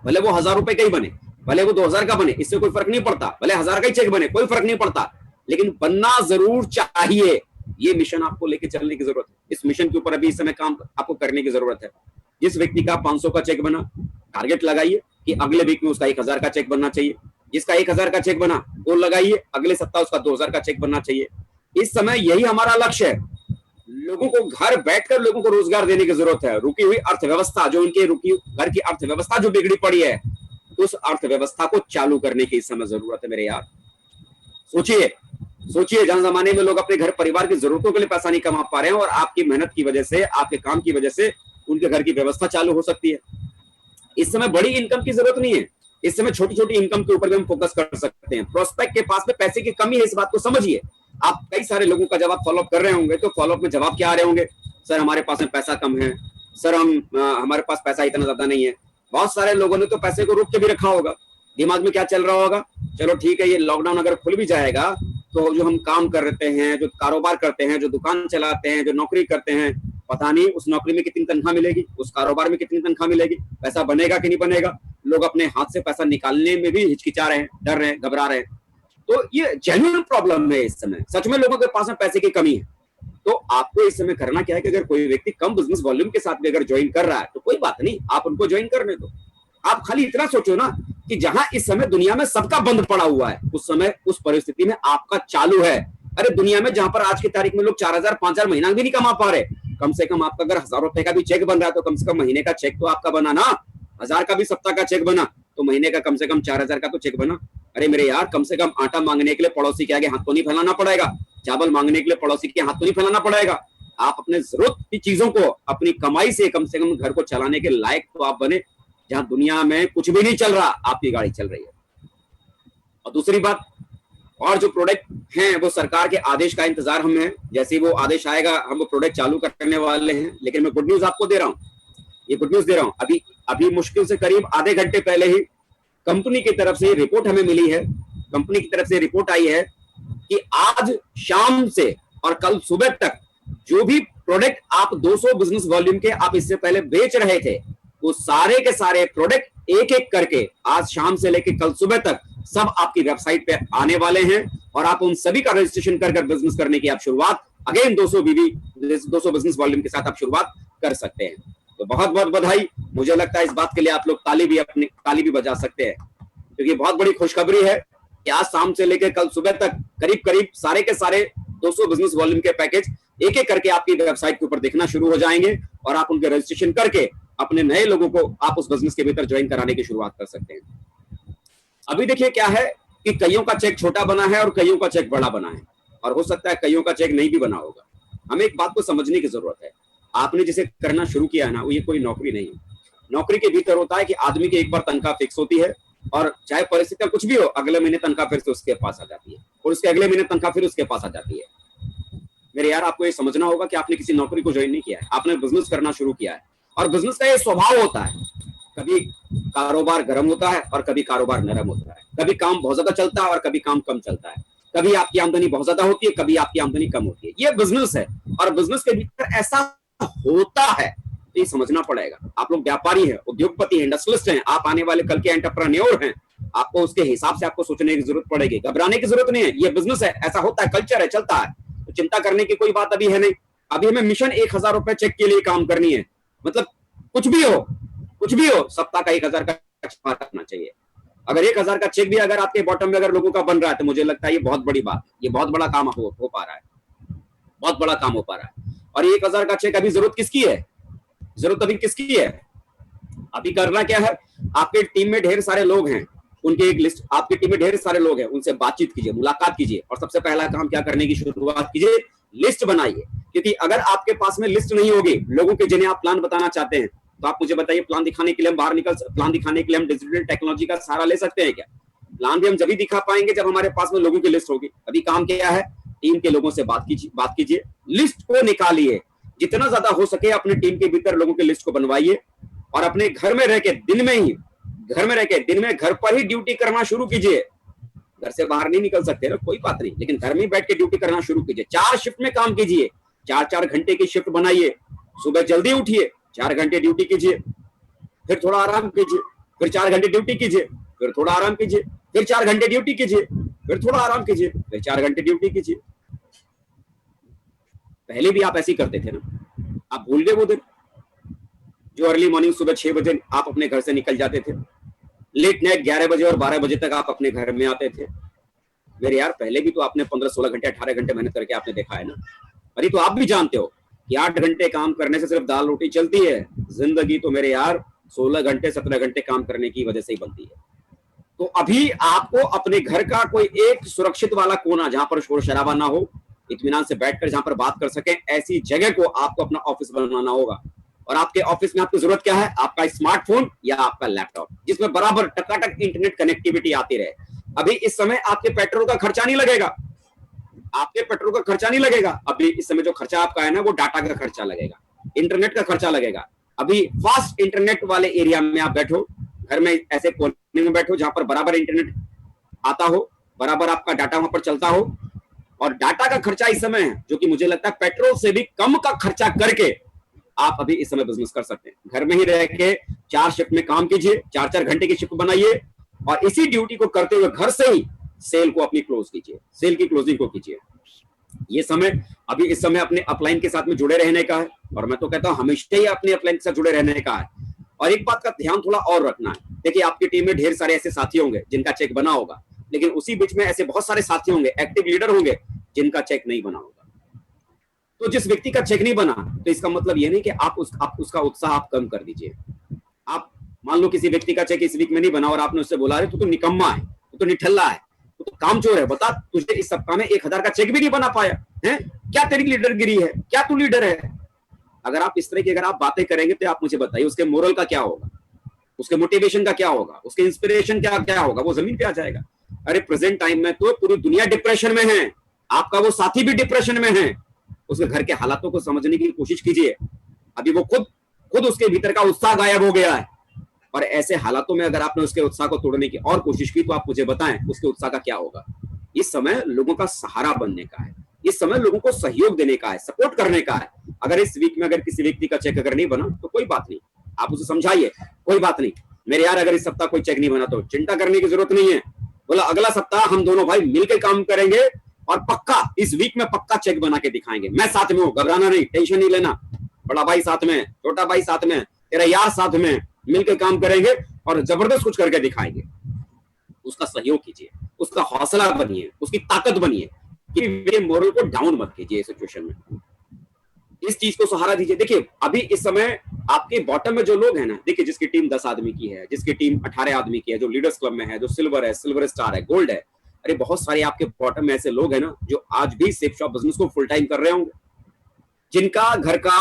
भले वो 1,000 रुपए का ही बने, भले वो 2,000 का बने, इससे कोई फर्क नहीं पड़ता। भले 1,000 का ही चेक बने, कोई फर्क नहीं पड़ता, लेकिन बनना जरूर चाहिए। ये मिशन आपको लेके चलने की जरूरत है। इस मिशन के ऊपर अभी इस समय काम आपको करने की जरूरत है। जिस व्यक्ति का 500 का चेक बना, टारगेट लगाइए कि अगले वीक में उसका 1,000 का चेक बनना चाहिए। जिसका 1,000 का चेक बना, गोल लगाइए अगले सप्ताह उसका 2,000 का चेक बनना चाहिए। इस समय यही हमारा लक्ष्य है। लोगों को घर बैठकर लोगों को रोजगार देने की जरूरत है। रुकी हुई अर्थव्यवस्था, जो उनके घर की अर्थव्यवस्था जो बिगड़ी पड़ी है, उस अर्थव्यवस्था को चालू करने की इस समय जरूरत है मेरे यार। सोचिए, जहां जमाने में लोग अपने घर परिवार की जरूरतों के लिए पैसा नहीं कमा पा रहे हैं, और आपकी मेहनत की वजह से, आपके काम की वजह से उनके घर की व्यवस्था चालू हो सकती है। इस समय बड़ी इनकम की जरूरत नहीं है, इस समय छोटी छोटी इनकम के ऊपर भी हम फोकस कर सकते हैं। प्रोस्पेक्ट के पास में पैसे की कमी है, इस बात को समझिए। आप कई सारे लोगों का जब आप फॉलोअप कर रहे होंगे तो फॉलोअप में जवाब क्या आ रहे होंगे? सर हमारे पास में पैसा कम है, सर हमारे पास पैसा इतना ज्यादा नहीं है। बहुत सारे लोगों ने तो पैसे को रोक के भी रखा होगा। दिमाग में क्या चल रहा होगा? चलो ठीक है, ये लॉकडाउन अगर खुल भी जाएगा तो जो हम काम करते हैं, जो कारोबार करते हैं, जो दुकान चलाते हैं, जो नौकरी करते हैं, पता नहीं उस नौकरी में कितनी तनख्वाह मिलेगी, उस कारोबार में कितनी तनख्वाह मिलेगी, पैसा बनेगा कि नहीं बनेगा। लोग अपने हाथ से पैसा निकालने में भी हिचकिचा रहे हैं, डर रहे हैं, घबरा रहे हैं। तो ये जेन्युइन प्रॉब्लम है। इस समय सच में लोगों के पास में पैसे की कमी है। तो आपको इस समय करना क्या है कि अगर कोई व्यक्ति कम बिजनेस वॉल्यूम के साथ भी अगर ज्वाइन कर रहा है तो कोई बात नहीं, आप उनको ज्वाइन करने दो। आप खाली इतना सोचो ना कि जहां इस समय दुनिया में सबका बंद पड़ा हुआ है, उस समय उस परिस्थिति में आपका चालू है। अरे दुनिया में जहां पर आज की तारीख में लोग 4,000 5,000 महीना भी नहीं कमा पा रहे, कम से कम आपका अगर 1,000 रुपए का भी चेक बन रहा है तो कम से कम महीने का चेक तो आपका बना ना। 1,000 का भी सप्ताह का चेक बना तो महीने का कम से कम 4,000 का तो चेक बना। अरे मेरे यार, कम से कम आटा मांगने के लिए पड़ोसी के आगे हाथ तो नहीं फैलाना पड़ेगा, चावल मांगने के लिए पड़ोसी के हाथ तो नहीं फैलाना पड़ेगा। आप अपने जरूरत की चीजों को अपनी कमाई से कम घर को चलाने के लायक तो आप बने। जहां दुनिया में कुछ भी नहीं चल रहा, आपकी गाड़ी चल रही है। और दूसरी बात, और जो प्रोडक्ट हैं वो सरकार के आदेश का इंतजार हम है। जैसे ही वो आदेश आएगा हम वो प्रोडक्ट चालू करने वाले हैं। लेकिन मैं गुड न्यूज आपको दे रहा हूँ, ये गुड न्यूज दे रहा हूँ, अभी अभी मुश्किल से करीब आधे घंटे पहले ही कंपनी की तरफ से रिपोर्ट हमें मिली है, कंपनी की तरफ से रिपोर्ट आई है कि आज शाम से और कल सुबह तक जो भी प्रोडक्ट आप 200 बिजनेस वॉल्यूम के आप इससे पहले बेच रहे थे, वो सारे के सारे प्रोडक्ट एक एक करके आज शाम से लेकर कल सुबह तक सब आपकी वेबसाइट पे आने वाले हैं और आप उन सभी का रजिस्ट्रेशन कर बिजनेस करने की आप शुरुआत अगेन 200 बिजनेस वॉल्यूम के साथ आप शुरुआत कर सकते हैं। तो बहुत बहुत बधाई। मुझे लगता है इस बात के लिए आप लोग ताली भी बजा सकते हैं, क्योंकि बहुत बड़ी खुशखबरी है कि आज शाम से लेकर कल सुबह तक करीब करीब सारे के सारे 200 बिजनेस वॉल्यूम के पैकेज एक एक करके आपकी वेबसाइट के ऊपर दिखना शुरू हो जाएंगे और आप उनके रजिस्ट्रेशन करके अपने नए लोगों को आप उस बिजनेस के भीतर ज्वाइन कराने की शुरुआत कर सकते हैं। अभी देखिए क्या है कि कईयों का चेक छोटा बना है और कईयों का चेक बड़ा बना है, और हो सकता है कईयों का चेक नहीं भी बना होगा। हमें एक बात को समझने की जरूरत है, आपने जिसे करना शुरू किया है ना, वो ये कोई नौकरी नहीं है। नौकरी के भीतर होता है कि आदमी की एक बार तनख्वाह फिक्स होती है और चाहे परिस्थितियां कुछ भी हो, अगले महीने तनख्वाह फिर से उसके पास आ जाती है और उसके अगले महीने तनख्वाह फिर उसके पास आ जाती है। मेरे यार, आपको ये समझना होगा कि आपने किसी नौकरी को ज्वाइन नहीं किया है, आपने बिजनेस करना शुरू किया है। और बिजनेस का ये स्वभाव होता है, कभी कारोबार गर्म होता है और कभी कारोबार नरम होता है, कभी काम बहुत ज्यादा चलता है और कभी काम कम चलता है, कभी आपकी आमदनी बहुत ज्यादा होती है, कभी आपकी आमदनी कम होती है। ये बिजनेस है और बिजनेस के भीतर ऐसा होता है, ये समझना पड़ेगा। आप लोग व्यापारी हैं, उद्योगपति हैं, इंडस्ट्रियलिस्ट हैं, आप आने वाले कल के एंटरप्रेन्योर हैं, आपको उसके हिसाब से आपको सोचने की जरूरत पड़ेगी। घबराने की जरूरत नहीं है, ये बिजनेस है, ऐसा होता है, कल्चर है, चलता है, तो चिंता करने की कोई बात अभी है नहीं। अभी हमें मिशन 1000 रुपए चेक के लिए काम करनी है, मतलब कुछ भी हो सप्ताह का 1000 का रखना चाहिए। अगर 1000 का चेक भी अगर आपके बॉटम में अगर लोगों का बन रहा है, तो मुझे लगता है ये बहुत बड़ी बात, ये बहुत बड़ा काम हो पा रहा है, बहुत बड़ा काम हो पा रहा है। और 1000 का चेक अभी जरूरत किसकी है? जरूरत अभी किसकी है? अभी करना क्या है, आपके टीम में ढेर सारे लोग हैं, उनकी एक लिस्ट, आपकी टीम में ढेर सारे लोग हैं, उनसे बातचीत कीजिए, मुलाकात कीजिए और सबसे पहला काम क्या करने की शुरुआत कीजिए, लिस्ट बनाइए। क्योंकि अगर आपके पास में लिस्ट नहीं होगी लोगों के जिन्हें आप प्लान बताना चाहते हैं, तो आप मुझे बताइए, प्लान दिखाने के लिए हम प्लान दिखाने के लिए हम डिजिटल टेक्नोलॉजी का सहारा ले सकते हैं क्या? प्लान भी हम जब भी दिखा पाएंगे जब हमारे पास में लोगों की लिस्ट होगी। अभी काम क्या है, टीम के लोगों से बात कीजिए, लिस्ट को निकालिए, जितना ज्यादा हो सके अपने टीम के भीतर लोगों की लिस्ट को बनवाइए और अपने घर में रह के दिन में घर पर ही ड्यूटी करना शुरू कीजिए। घर से बाहर नहीं निकल सकते ना, कोई बात नहीं, लेकिन घर में बैठ के ड्यूटी करना शुरू कीजिए। 4 शिफ्ट में काम कीजिए, 4-4 घंटे की शिफ्ट बनाइए। सुबह जल्दी उठिए, 4 घंटे ड्यूटी कीजिए, फिर थोड़ा आराम कीजिए, फिर 4 घंटे ड्यूटी कीजिए, फिर थोड़ा आराम कीजिए, फिर 4 घंटे ड्यूटी कीजिए, फिर थोड़ा आराम कीजिए, फिर 4 घंटे ड्यूटी कीजिए। पहले भी आप ऐसे ही करते थे ना, आप भूल गए वो दिन जो अर्ली मॉर्निंग सुबह 6 बजे आप अपने घर से निकल जाते थे, लेट नाइट 11 बजे और 12 बजे तक आप अपने घर में आते थे। मेरे यार, पहले भी तो आपने 15-16 घंटे 18 घंटे मेहनत करके आपने देखा है ना। अरे तो आप भी जानते हो कि 8 घंटे काम करने से सिर्फ दाल रोटी चलती है, जिंदगी तो मेरे यार 16 घंटे 17 घंटे काम करने की वजह से ही बनती है। तो अभी आपको अपने घर का कोई एक सुरक्षित वाला कोना, जहां पर शोर शराबा ना हो, इत्मीनान से बैठकर जहां पर बात कर सकें, ऐसी जगह को आपको अपना ऑफिस बनाना होगा। और आपके ऑफिस में आपकी जरूरत क्या है? आपका स्मार्टफोन या आपका लैपटॉप, जिसमें बराबर टकाटक इंटरनेट कनेक्टिविटी आती रहे। अभी इस समय आपके पेट्रोल का खर्चा नहीं लगेगा, अभी इस समय जो खर्चा आपका है ना, वो डाटा का खर्चा लगेगा, इंटरनेट का खर्चा लगेगा। अभी फास्ट इंटरनेट वाले एरिया में आप बैठो, घर में ऐसे कोने में बैठो जहां पर बराबर इंटरनेट आता हो, बराबर आपका डाटा वहां पर चलता हो। और डाटा का खर्चा इस समय है जो कि मुझे लगता है पेट्रोल से भी कम का खर्चा करके आप अभी इस समय बिजनेस कर सकते हैं। घर में ही रह के 4 शिफ्ट में काम कीजिए, 4-4 घंटे की शिफ्ट बनाइए और इसी ड्यूटी को करते हुए घर से ही सेल को अपनी क्लोज कीजिए, सेल की क्लोजिंग को कीजिए। ये समय अभी इस समय अपने अपलाइन के साथ में जुड़े रहने का है, और मैं तो कहता हूं हमेशा ही अपने अपलाइन के साथ जुड़े रहने का है। और एक बात का ध्यान थोड़ा और रखना है, देखिए आपकी टीम में ढेर सारे ऐसे साथी होंगे जिनका चेक बना होगा, लेकिन उसी बीच में ऐसे बहुत सारे साथी होंगे, एक्टिव लीडर होंगे, जिनका चेक नहीं बना होगा। तो जिस व्यक्ति का चेक नहीं बना, तो इसका मतलब ये नहीं कि आप उसका उत्साह आप कम कर दीजिए। आप मान लो किसी व्यक्ति का चेक इस वीक में नहीं बना और आपने उससे बोला, अरे तू तो निकम्मा है, तू तो निठल्ला है, तू तो कामचोर है, बता तुझे इस सप्ताह में 1000 का चेक भी नहीं बना पाया है, क्या तेरी लीडरगिरी है, क्या तू लीडर है? अगर आप इस तरह की अगर आप बातें करेंगे तो आप मुझे बताइए उसके मोरल का क्या होगा, उसके मोटिवेशन का क्या होगा, उसके इंस्पिरेशन क्या होगा? वो जमीन पे आ जाएगा। अरे प्रेजेंट टाइम में तो पूरी दुनिया डिप्रेशन में है, आपका वो साथी भी डिप्रेशन में है, उसके घर के हालातों को समझने की कोशिश कीजिए। अभी वो खुद उसके भीतर का उत्साह गायब हो गया है, और ऐसे हालातों में अगर आपने उसके उत्साह को तोड़ने की और कोशिश की तो आप मुझे बताएं उसके उत्साह का क्या होगा। इस समय लोगों का सहारा बनने का है, इस समय लोगों को सहयोग देने का है, सपोर्ट करने का है। अगर इस वीक में अगर किसी व्यक्ति का चेक अगर नहीं बना तो कोई बात नहीं, आप उसे समझाइए, कोई बात नहीं मेरे यार, अगर इस सप्ताह कोई चेक नहीं बना तो चिंता करने की जरूरत नहीं है। बोला अगला सप्ताह हम दोनों भाई मिलकर काम करेंगे और पक्का इस वीक में पक्का चेक बना के दिखाएंगे। मैं साथ में हूं, घबराना नहीं, टेंशन नहीं लेना। बड़ा भाई साथ में, छोटा भाई साथ में, तेरा यार साथ में, मिलकर काम करेंगे और जबरदस्त कुछ करके दिखाएंगे। उसका सहयोग कीजिए, उसका हौसला बनिए, उसकी ताकत बनिए कि मोरल को डाउन मत कीजिए सिचुएशन में। इस चीज को सहारा दीजिए। देखिए अभी इस समय आपके बॉटम में जो लोग हैं ना, देखिए जिसकी टीम 10 आदमी की है, जिसकी टीम 18 आदमी की है, जो लीडर्स क्लब में है, जो सिल्वर है, सिल्वर स्टार है, गोल्ड है, अरे बहुत सारे आपके बॉटम में ऐसे लोग हैं ना जो आज भी सेफ शॉप बिजनेस को फुल टाइम कर रहे होंगे, जिनका घर का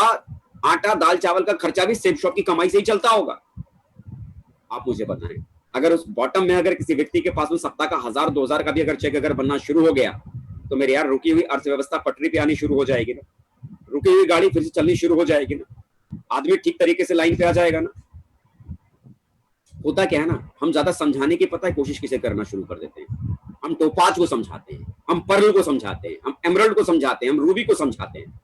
आटा दाल चावल का खर्चा भी सेफ शॉप की कमाई से ही चलता होगा। आप मुझे बताएं, अगर उस बॉटम में अगर किसी व्यक्ति के पास में सप्ताह का 1000-2000 का भी अगर चेक अगर बनना शुरू हो गया तो मेरे यार रुकी हुई अर्थव्यवस्था पटरी पे आनी शुरू हो जाएगी ना, रुकी हुई गाड़ी फिर से चलनी शुरू हो जाएगी ना, आदमी ठीक तरीके से लाइन पे आ जाएगा ना। होता क्या है ना, हम ज्यादा समझाने की पता है कोशिश किसे करना शुरू कर देते हैं। हम टोपाज को समझाते हैं, हम पर्ल को समझाते हैं, हम एमरल्ड को समझाते हैं, हम रूबी को समझाते हैं।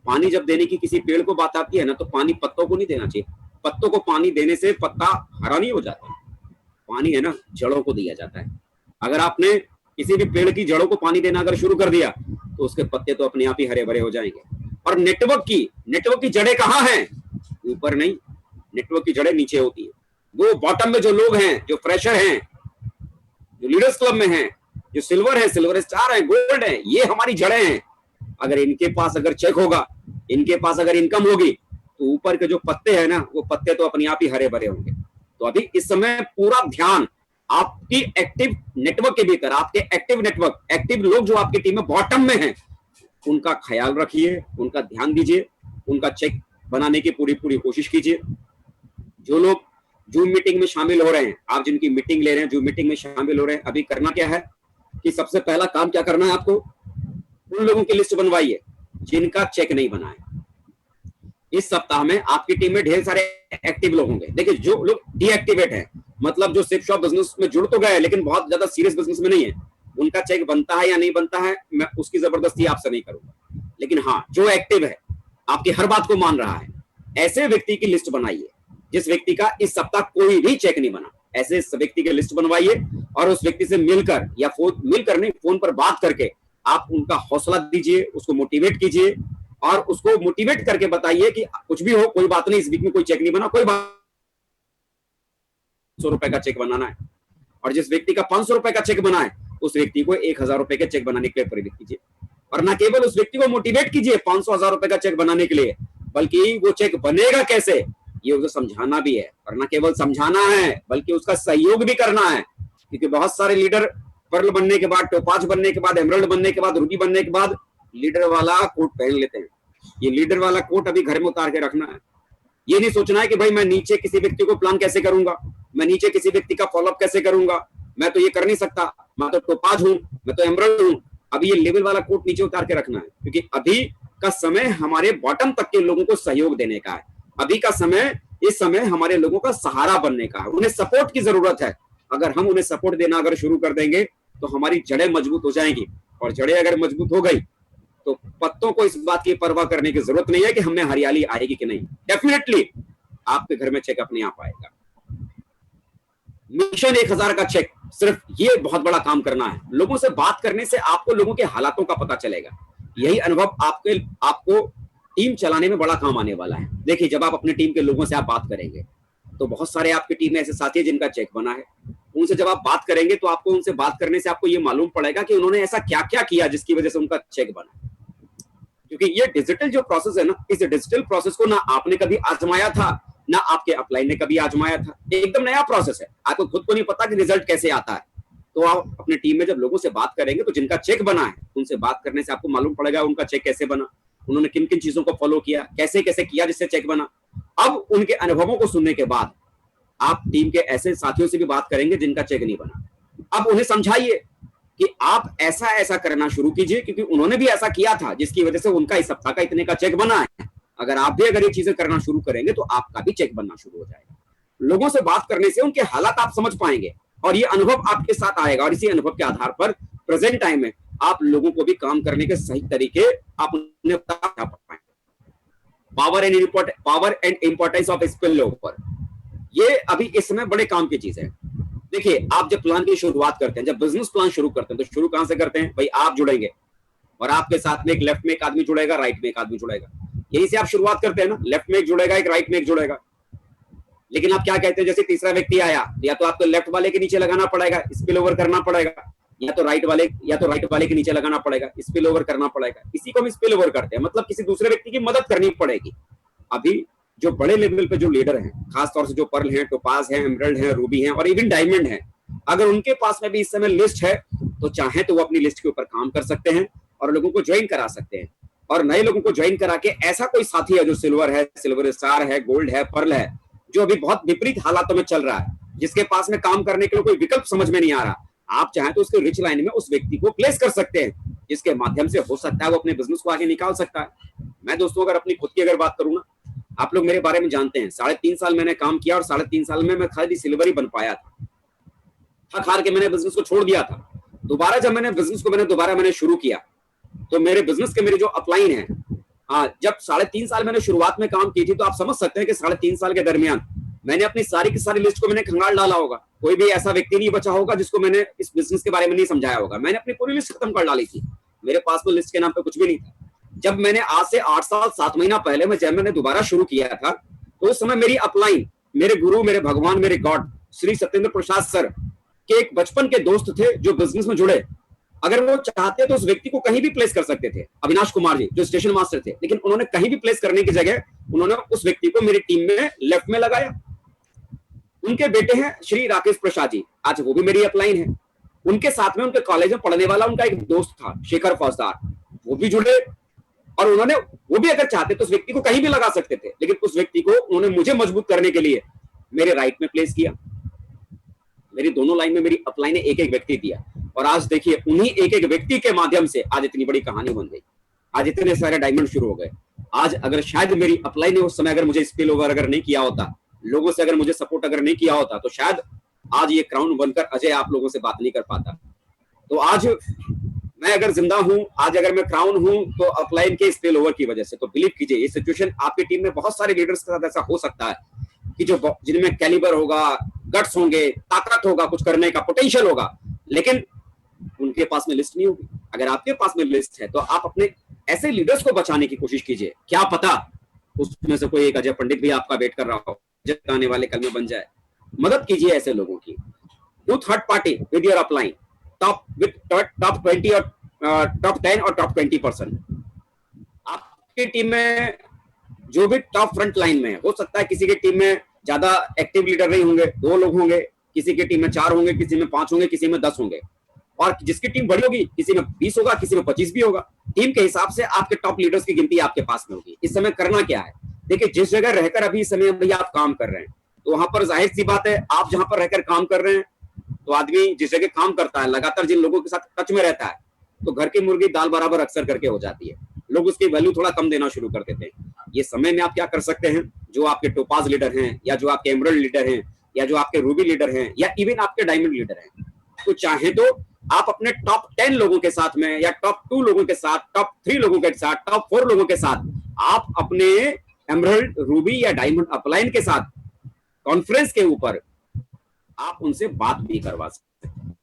पानी जब देने की किसी पेड़ को बात आती है ना तो पानी पत्तों को नहीं देना चाहिए। पत्तों को पानी देने से पत्ता हरा नहीं हो जाता, पानी है ना जड़ों को दिया जाता है। अगर आपने किसी भी पेड़ की जड़ों को पानी देना अगर शुरू कर दिया तो उसके पत्ते तो अपने आप ही हरे भरे हो जाएंगे। और नेटवर्क की जड़ें कहाँ हैं? ऊपर नहीं, नेटवर्क की जड़ें नीचे होती है। वो बॉटम में जो लोग हैं, जो फ्रेशर हैं, जो लीडर्स क्लब में हैं, जो सिल्वर है, सिल्वर स्टार है, गोल्ड है, ये हमारी जड़ें हैं। अगर इनके पास अगर चेक होगा, इनके पास अगर इनकम होगी तो ऊपर के जो पत्ते हैं ना वो पत्ते तो अपने आप ही हरे भरे होंगे। तो अभी इस समय पूरा ध्यान आपकी एक्टिव नेटवर्क के भीतर, आपके एक्टिव नेटवर्क, एक्टिव लोग जो आपकी टीम में बॉटम में हैं, उनका ख्याल रखिए, उनका ध्यान दीजिए, उनका चेक बनाने की पूरी पूरी कोशिश कीजिए। जो लोग जूम मीटिंग में शामिल हो रहे हैं, आप जिनकी मीटिंग ले रहे हैं, जूम मीटिंग में शामिल हो रहे हैं, अभी करना क्या है कि सबसे पहला काम क्या करना है आपको, उन लोगों की लिस्ट बनवाइए जिनका चेक नहीं बना है। इस सप्ताह में आपकी टीम में ढेर सारे एक्टिव लोग होंगे। देखिए जो लोग डीएक्टिवेट हैं, मतलब जो सिर्फ शॉप बिजनेस में जुड़ तो गए लेकिन बहुत ज्यादा सीरियस बिजनेस में नहीं है, उनका चेक बनता है या नहीं बनता है मैं उसकी जबरदस्ती आपसे नहीं करूंगा। लेकिन हाँ, जो एक्टिव है, आपकी हर बात को मान रहा है, ऐसे व्यक्ति की लिस्ट बनाइए जिस व्यक्ति का इस सप्ताह कोई भी चेक नहीं बना। ऐसे व्यक्ति की लिस्ट बनवाइए और उस व्यक्ति से मिलकर या मिलकर नहीं, फोन पर बात करके आप उनका हौसला दीजिए, उसको मोटिवेट कीजिए और उसको मोटिवेट करके बताइए कि कुछ भी हो कोई बात नहीं, इस वीक में कोई चेक नहीं बना, कोई बात, 100 रुपए का चेक बनाना है। और जिस व्यक्ति का 500 रुपए का चेक बना है उस व्यक्ति को 1000 रुपए के चेक बनाने के लिए प्रेरित कीजिए। और न केवल उस व्यक्ति को मोटिवेट कीजिए 500-1000 रुपए का चेक बनाने के लिए, बल्कि वो चेक बनेगा कैसे ये उसे समझाना भी है। और न केवल समझाना है बल्कि उसका सहयोग भी करना है, क्योंकि बहुत सारे लीडर पर्ल बनने के बाद, टोपाज बनने के बाद, एमरल्ड बनने के बाद, रूबी बनने के बाद लीडर वाला कोट पहन लेते हैं। ये लीडर वाला कोट अभी घर में उतार के रखना है। ये नहीं सोचना है कि भाई मैं नीचे किसी व्यक्ति को प्लान कैसे करूंगा, मैं नीचे किसी व्यक्ति का फॉलोअप कैसे करूंगा, मैं तो ये कर नहीं सकता, मैं तो टोपाज हूं, मैं तो एमरल्ड हूं। अभी ये लेवल वाला कोट नीचे उतार के रखना है, क्योंकि अभी का समय हमारे बॉटम तक के लोगों को सहयोग देने का है। अभी का समय, इस समय हमारे लोगों का सहारा बनने का है। उन्हें सपोर्ट की जरूरत है। अगर हम उन्हें सपोर्ट देना अगर शुरू कर देंगे तो हमारी जड़ें मजबूत हो जाएंगी, और जड़ें अगर मजबूत हो गई तो पत्तों को इस बात की परवाह करने की जरूरत नहीं है कि हमें हरियाली आएगी कि नहीं। डेफिनेटली आपके घर में चेक अपने आप आएगा। मिशन 1000 का चेक, सिर्फ ये बहुत बड़ा काम करना है। लोगों से बात करने से आपको लोगों के हालातों का पता चलेगा। यही अनुभव आपको टीम चलाने में बड़ा काम आने वाला है। देखिए जब आप अपने टीम के लोगों से आप बात करेंगे तो बहुत सारे आपकी टीम में ऐसे साथी हैं जिनका चेक बना है। उनसे जब आप बात करेंगे तो आपको उनसे बात करने से आपको ये मालूम पड़ेगा कि उन्होंने ऐसा क्या क्या किया जिसकी वजह से उनका चेक बना। क्योंकि ये डिजिटल जो प्रोसेस है ना, इस डिजिटल प्रोसेस को ना आपने कभी आजमाया था, ना आपके अपलाइन ने कभी आजमाया था। एकदम नया प्रोसेस है, आपको खुद को नहीं पता कि रिजल्ट कैसे आता है। तो आप अपने टीम में जब लोगों से बात करेंगे तो जिनका चेक बना है उनसे बात करने से आपको मालूम पड़ेगा उनका चेक कैसे बना, उन्होंने किन किन चीजों को फॉलो किया, कैसे कैसे किया जिससे चेक बना। अब उनके अनुभवों को सुनने के बाद आप टीम के ऐसे साथियों से भी बात करेंगे जिनका चेक नहीं बना। अब उन्हें समझाइए कि आप ऐसा ऐसा करना शुरू कीजिए, क्योंकि उन्होंने भी ऐसा किया था जिसकी वजह से उनका इस सप्ताह का इतने का चेक बना है। अगर आप भी अगर ये चीजें करना शुरू करेंगे तो आपका भी चेक बनना शुरू हो जाएगा। लोगों से बात करने से उनके हालात आप समझ पाएंगे और ये अनुभव आपके साथ आएगा और इसी अनुभव के आधार पर प्रेजेंट टाइम में आप लोगों को भी काम करने के सही तरीके आप उन्हें बता पाएंगे। Power and importance of spill over, ये अभी इस समय बड़े काम की चीज है। देखिए, आप जब प्लान की शुरुआत करते हैं, जब बिजनेस प्लान शुरू करते हैं, तो शुरू कहां से करते हैं भाई? आप जुड़ेंगे और आपके साथ में एक लेफ्ट में एक आदमी जुड़ेगा, राइट में एक आदमी जुड़ेगा, यही से आप शुरुआत करते हैं ना। लेफ्ट में एक जुड़ेगा, एक राइट में एक जुड़ेगा। लेकिन आप क्या कहते हैं, जैसे तीसरा व्यक्ति आया, या तो आपको लेफ्ट वाले के नीचे लगाना पड़ेगा, स्पिल ओवर करना पड़ेगा, या तो राइट वाले के नीचे लगाना पड़ेगा, स्पिल ओवर करना पड़ेगा। इसी को हम स्पिल ओवर करते हैं, मतलब किसी दूसरे व्यक्ति की मदद करनी पड़ेगी। अभी जो बड़े लेवल पे जो लीडर हैं, खासतौर से जो पर्ल हैं, टोपाज हैं, एमरल्ड हैं, रूबी हैं और इवन डायमंड हैं, अगर उनके पास में भी इस समय लिस्ट है तो चाहे तो वो अपनी लिस्ट के ऊपर काम कर सकते हैं और लोगों को ज्वाइन करा सकते हैं। और नए लोगों को ज्वाइन करा के ऐसा कोई साथी है जो सिल्वर है, सिल्वर स्टार है, गोल्ड है, पर्ल है, जो अभी बहुत विपरीत हालातों में चल रहा है, जिसके पास में काम करने के लिए कोई विकल्प समझ में नहीं आ रहा, आप चाहे तो उसके रिच लाइन में उस व्यक्ति को प्लेस कर सकते हैं, जिसके माध्यम से हो सकता है वो अपने बिजनेस को आगे निकाल सकता है। मैं दोस्तों अगर अपनी खुद की अगर बात करूँ ना, आप लोग मेरे बारे में जानते हैं, 3.5 साल मैंने काम किया और 3.5 साल में मैं खाली सिल्वर ही बन पाया था। थक हार के मैंने बिजनेस को छोड़ दिया था। दोबारा जब मैंने बिजनेस को मैंने शुरू किया, तो मेरे बिजनेस के मेरी जो अपलाइन है, जब 3.5 साल मैंने शुरुआत में काम की थी, तो आप समझ सकते हैं कि 3.5 साल के दरमियान मैंने अपनी सारी की सारी लिस्ट को मैंने खंगाल डाला होगा। कोई भी ऐसा व्यक्ति नहीं बचा होगा जिसको मैंने इस बिजनेस के बारे में नहीं समझाया होगा। मैंने अपनी पूरी लिस्ट खत्म कर डाली थी, मेरे पास में लिस्ट के नाम पे कुछ भी नहीं था। जब मैंने आज से 8 साल 7 महीना पहले जब मैंने दोबारा शुरू किया था, तो उस समय मेरी अपलाइन, मेरे गुरु, मेरे भगवान, मेरे गॉड श्री सत्येंद्र प्रसाद सर के एक बचपन के दोस्त थे जो बिजनेस में जुड़े। अगर वो चाहते तो उस व्यक्ति को कहीं भी प्लेस कर सकते थे, अविनाश कुमार जी जो स्टेशन मास्टर थे, लेकिन उन्होंने कहीं भी प्लेस करने की जगह उन्होंने उस व्यक्ति को मेरी टीम में लेफ्ट में लगाया। उनके बेटे हैं श्री राकेश प्रसाद जी, आज वो भी मेरी अपलाइन है। उनके साथ में उनके कॉलेज में पढ़ने वाला उनका एक दोस्त था शेखर फौजदार, वो भी जुड़े और उन्होंने, वो भी अगर चाहते तो उस व्यक्ति को कहीं भी लगा सकते थे, लेकिन उस व्यक्ति को उन्होंने मुझे मजबूत करने के लिए मेरे राइट में प्लेस किया। मेरी दोनों लाइन में मेरी अपलाइन ने एक एक व्यक्ति दिया और आज देखिए उन्हीं एक एक व्यक्ति के माध्यम से आज इतनी बड़ी कहानी बन गई, आज इतने सारे डायमंड शुरू हो गए। आज अगर शायद मेरी अपलाइन ने उस समय अगर मुझे स्पिल ओवर अगर नहीं किया होता, लोगों से अगर मुझे सपोर्ट अगर नहीं किया होता, तो शायद आज ये क्राउन बनकर अजय आप लोगों से बात नहीं कर पाता। तो आज मैं अगर जिंदा हूं, आज अगर मैं क्राउन हूं, तो अपलाइन के स्पिल ओवर की वजह से। तो बिलीव कीजिए ये सिचुएशन आपकी टीम में बहुत सारे लीडर्स के साथ ऐसा हो सकता है कि जो जिनमें कैलिबर होगा, गट्स होंगे, ताकत होगा, कुछ करने का पोटेंशियल होगा, लेकिन उनके पास में लिस्ट नहीं होगी। अगर आपके पास में लिस्ट है तो आप अपने ऐसे लीडर्स को बचाने की कोशिश कीजिए, क्या पता उसमें से कोई एक अजय पंडित भी आपका वेट कर रहा हो, जब आने वाले कल में बन जाए। मदद कीजिए ऐसे लोगों की। Do third party with your upline, top 20 और टॉप 10 और टॉप 20%। आपकी टीम में जो भी टॉप फ्रंट लाइन में है, हो सकता है किसी की टीम में ज्यादा एक्टिव लीडर नहीं होंगे, 2 लोग होंगे, किसी की टीम में 4 होंगे, किसी में 5 होंगे, किसी में 10 होंगे, और जिसकी टीम बड़ी होगी किसी में 20 होगा, किसी में 25 भी होगा। टीम के हिसाब से आपके टॉप लीडर्स की गिनती आपके पास में होगी। इस समय करना क्या है, देखिए जिस जगह रहकर अभी इस समय भैया आप काम कर रहे हैं, तो वहां पर जाहिर सी बात है, आप जहां पर रहकर काम कर रहे हैं, तो आदमी जिस जगह काम करता है, लगातार जिन लोगों के साथ टच में रहता है, तो घर की मुर्गी दाल बराबर अक्सर करके हो जाती है। लोग उसकी वैल्यू थोड़ा कम देना शुरू कर देते हैं। ये समय में आप क्या कर सकते हैं, जो आपके टोपाज लीडर हैं, या जो आपके एमरल्ड लीडर हैं, या जो आपके रूबी लीडर हैं, या इवन आपके डायमंड लीडर हैं, तो चाहे तो आप अपने टॉप 10 लोगों के साथ में, या टॉप 2 लोगों के साथ, टॉप 3 लोगों के साथ, टॉप 4 लोगों के साथ, आप अपने एमरल्ड, रूबी या डायमंड अपलाइन के साथ कॉन्फ्रेंस के ऊपर आप उनसे बात भी करवा सकते हैं।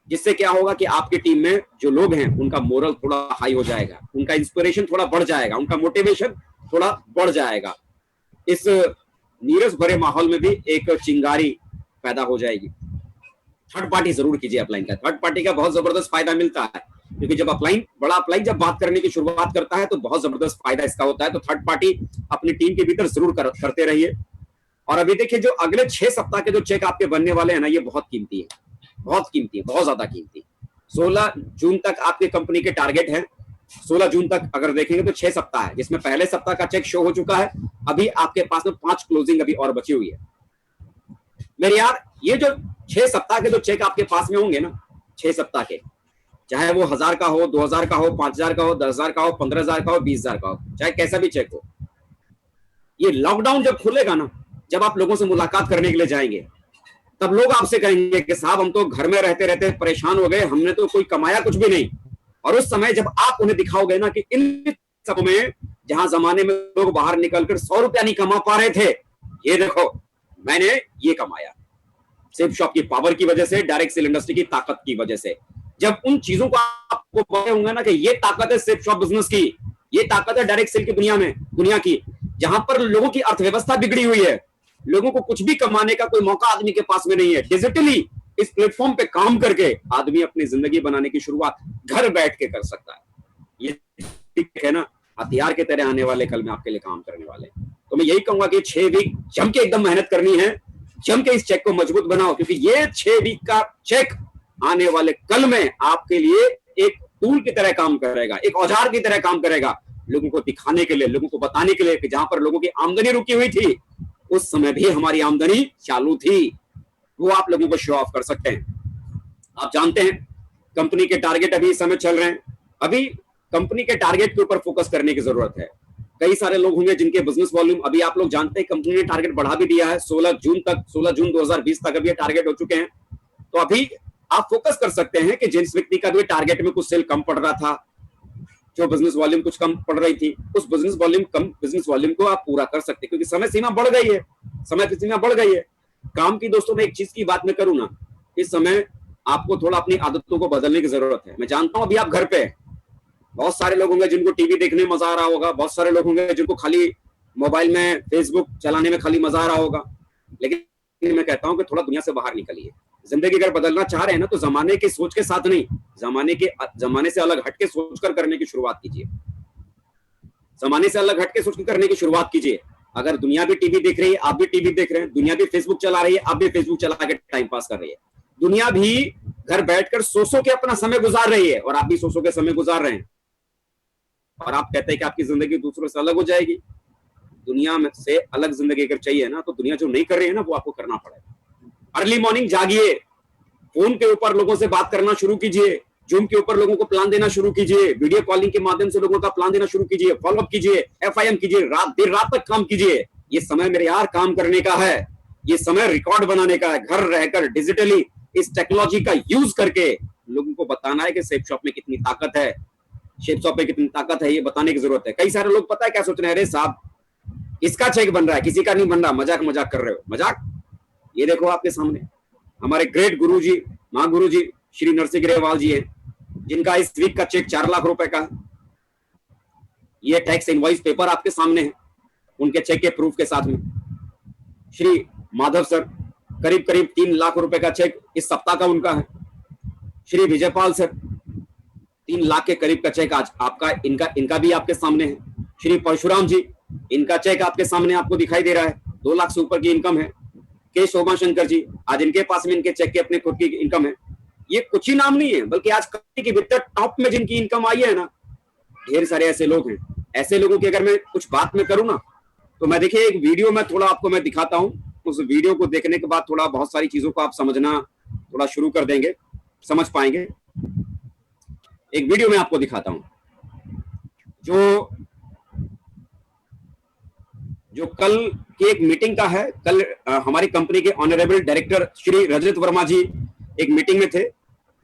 जिससे क्या होगा कि आपकी टीम में जो लोग हैं उनका मोरल थोड़ा हाई हो जाएगा, उनका इंस्पिरेशन थोड़ा बढ़ जाएगा, उनका मोटिवेशन थोड़ा बढ़ जाएगा। इस नीरस भरे माहौल में भी एक चिंगारी पैदा हो जाएगी। थर्ड पार्टी जरूर कीजिए अपलाइन का। थर्ड पार्टी का बहुत जबरदस्त फायदा मिलता है, क्योंकि जब बड़ा अपलाइन जब बात करने की शुरुआत करता है तो बहुत जबरदस्त फायदा इसका होता है। तो थर्ड पार्टी अपनी टीम के भीतर जरूर करते रहिए। और अभी देखिए जो अगले 6 सप्ताह के जो चेक आपके बनने वाले हैं ना, ये बहुत कीमती है, बहुत कीमती है, बहुत ज्यादा कीमती। 16 जून तक आपकी कंपनी के टारगेट है। 16 जून तक अगर देखेंगे तो 6 सप्ताह है, जिसमें पहले सप्ताह का चेक शो हो चुका है। अभी आपके पास में 5 क्लोजिंग अभी और बची हुई है। मेरे यार ये जो 6 सप्ताह के जो चेक आपके पास में होंगे ना, 6 सप्ताह के, चाहे वो 1000 का हो, 2000 का हो, 5000 का हो, 10,000 का हो, 15,000 का हो, 20,000 का हो, चाहे कैसा भी चेक हो, ये लॉकडाउन जब खुलेगा ना, जब आप लोगों से मुलाकात करने के लिए जाएंगे, तब लोग आपसे कहेंगे कि साहब हम तो घर में रहते रहते परेशान हो गए, हमने तो कोई कमाया कुछ भी नहीं। और उस समय जब आप उन्हें दिखाओगे ना कि इन सब में जहां जमाने में लोग बाहर निकलकर 100 रुपया नहीं कमा पा रहे थे, ये देखो मैंने ये कमाया, सेफ शॉप की पावर की वजह से, डायरेक्ट सेल इंडस्ट्री की ताकत की वजह से। जब उन चीजों को आपको पता होगा ना कि ये ताकत है सेफ शॉप बिजनेस की, ये ताकत है डायरेक्ट सेल की दुनिया की, जहां पर लोगों की अर्थव्यवस्था बिगड़ी हुई है, लोगों को कुछ भी कमाने का कोई मौका आदमी के पास में नहीं है। डिजिटली इस प्लेटफॉर्म पे काम करके आदमी अपनी जिंदगी बनाने की शुरुआत घर बैठ के कर सकता है। ये ठीक है ना, हथियार के तरह आने वाले कल में आपके लिए काम करने वाले। तो मैं यही कहूंगा कि 6 वीक जम के एकदम मेहनत करनी है, जम के इस चेक को मजबूत बनाओ, क्योंकि ये 6 वीक का चेक आने वाले कल में आपके लिए एक टूल की तरह काम करेगा, एक औजार की तरह काम करेगा, लोगों को दिखाने के लिए, लोगों को बताने के लिए कि जहां पर लोगों की आमदनी रुकी हुई थी, उस समय भी हमारी आमदनी चालू थी, वो आप लोगों को शो ऑफ कर सकते हैं। आप जानते हैं कंपनी के टारगेट अभी इस समय चल रहे हैं, अभी कंपनी के टारगेट के ऊपर फोकस करने की जरूरत है। कई सारे लोग होंगे जिनके बिजनेस वॉल्यूम, अभी आप लोग जानते हैं कंपनी ने टारगेट बढ़ा भी दिया है 16 जून 2020 तक अभी टारगेट हो चुके हैं। तो अभी आप फोकस कर सकते हैं कि जिस व्यक्ति का भी टारगेट में कुछ सेल कम पड़ रहा था, जो बिजनेस वॉल्यूम कुछ कम पड़ रही थी, उस बिजनेस वॉल्यूम को आप पूरा कर सकते हैं, क्योंकि समय सीमा बढ़ गई है, समय की सीमा बढ़ गई है। काम की दोस्तों, मैं एक चीज की बात मैं करूं ना, इस समय आपको थोड़ा अपनी आदतों को बदलने की जरूरत है। मैं जानता हूं अभी आप घर पे, बहुत सारे लोग होंगे जिनको टीवी देखने में मजा आ रहा होगा, बहुत सारे लोग होंगे जिनको खाली मोबाइल में फेसबुक चलाने में खाली मजा आ रहा होगा, लेकिन मैं कहता हूं कि थोड़ा दुनिया से बाहर निकलिए। जिंदगी अगर बदलना चाह रहे हैं ना, तो जमाने के सोच के साथ नहीं, जमाने से अलग हटके सोचकर करने की शुरुआत कीजिए, जमाने से अलग हटके सोचकर करने की शुरुआत कीजिए। अगर दुनिया भी टीवी देख रही है, आप भी टीवी देख रहे हैं, दुनिया भी फेसबुक चला रही है, आप भी फेसबुक चला के टाइम पास कर रही है, दुनिया भी घर बैठकर सो के अपना समय गुजार रही है, और आप भी सो के समय गुजार रहे हैं, और आप कहते हैं कि आपकी जिंदगी दूसरों से अलग हो जाएगी। दुनिया में से अलग जिंदगी अगर चाहिए ना, तो दुनिया जो नहीं कर रही है ना, वो आपको करना पड़ेगा। अर्ली मॉर्निंग जागिए, फोन के ऊपर लोगों से बात करना शुरू कीजिए, जूम के ऊपर लोगों को प्लान देना शुरू कीजिए, वीडियो कॉलिंग के माध्यम से लोगों का प्लान देना शुरू कीजिए, फॉलोअप कीजिए, FIM कीजिए, देर रात तक काम कीजिए। ये समय मेरे यार काम करने का है, ये समय रिकॉर्ड बनाने का है, घर रहकर डिजिटली इस टेक्नोलॉजी का यूज करके लोगों को बताना है कि सेफ शॉप में कितनी ताकत है, शेप शॉप में कितनी ताकत है, ये बताने की जरूरत है। कई सारे लोग पता है क्या सोच रहे हैं, अरे साहब किसका चेक बन रहा है, किसी का नहीं बन रहा, मजाक कर रहे हो, मजाक। ये देखो आपके सामने हमारे ग्रेट गुरु जी, महागुरु जी श्री नरसिंह ग्रेवाल जी हैं, जिनका इस वीक का चेक 4 लाख रुपए का। ये टैक्स इनवॉइस पेपर आपके सामने है, उनके चेक के प्रूफ के साथ में। श्री माधव सर करीब 3 लाख रुपए का चेक इस सप्ताह का उनका है। श्री विजयपाल सर 3 लाख के करीब का चेक आज आपका, इनका भी आपके सामने है। श्री परशुराम जी, इनका चेक आपके सामने आपको दिखाई दे रहा है, 2 लाख से ऊपर की इनकम है। के शोभा शंकर जी, आज इनके पास में इनके चेक के अपने खुद की इनकम है। ये कुछ ही नाम नहीं है, बल्कि आज कंपनी के भीतर टॉप में जिनकी इनकम आई है ना, ढेर सारे ऐसे लोग हैं। ऐसे लोगों की अगर मैं कुछ बात में करूं ना, तो मैं देखिए एक वीडियो में थोड़ा आपको मैं दिखाता हूं, उस वीडियो को देखने के बाद थोड़ा बहुत सारी चीजों को आप समझना थोड़ा शुरू कर देंगे, समझ पाएंगे। एक वीडियो में आपको दिखाता हूं जो कल की एक मीटिंग का है। कल हमारी कंपनी के ऑनरेबल डायरेक्टर श्री रजत वर्मा जी एक मीटिंग में थे,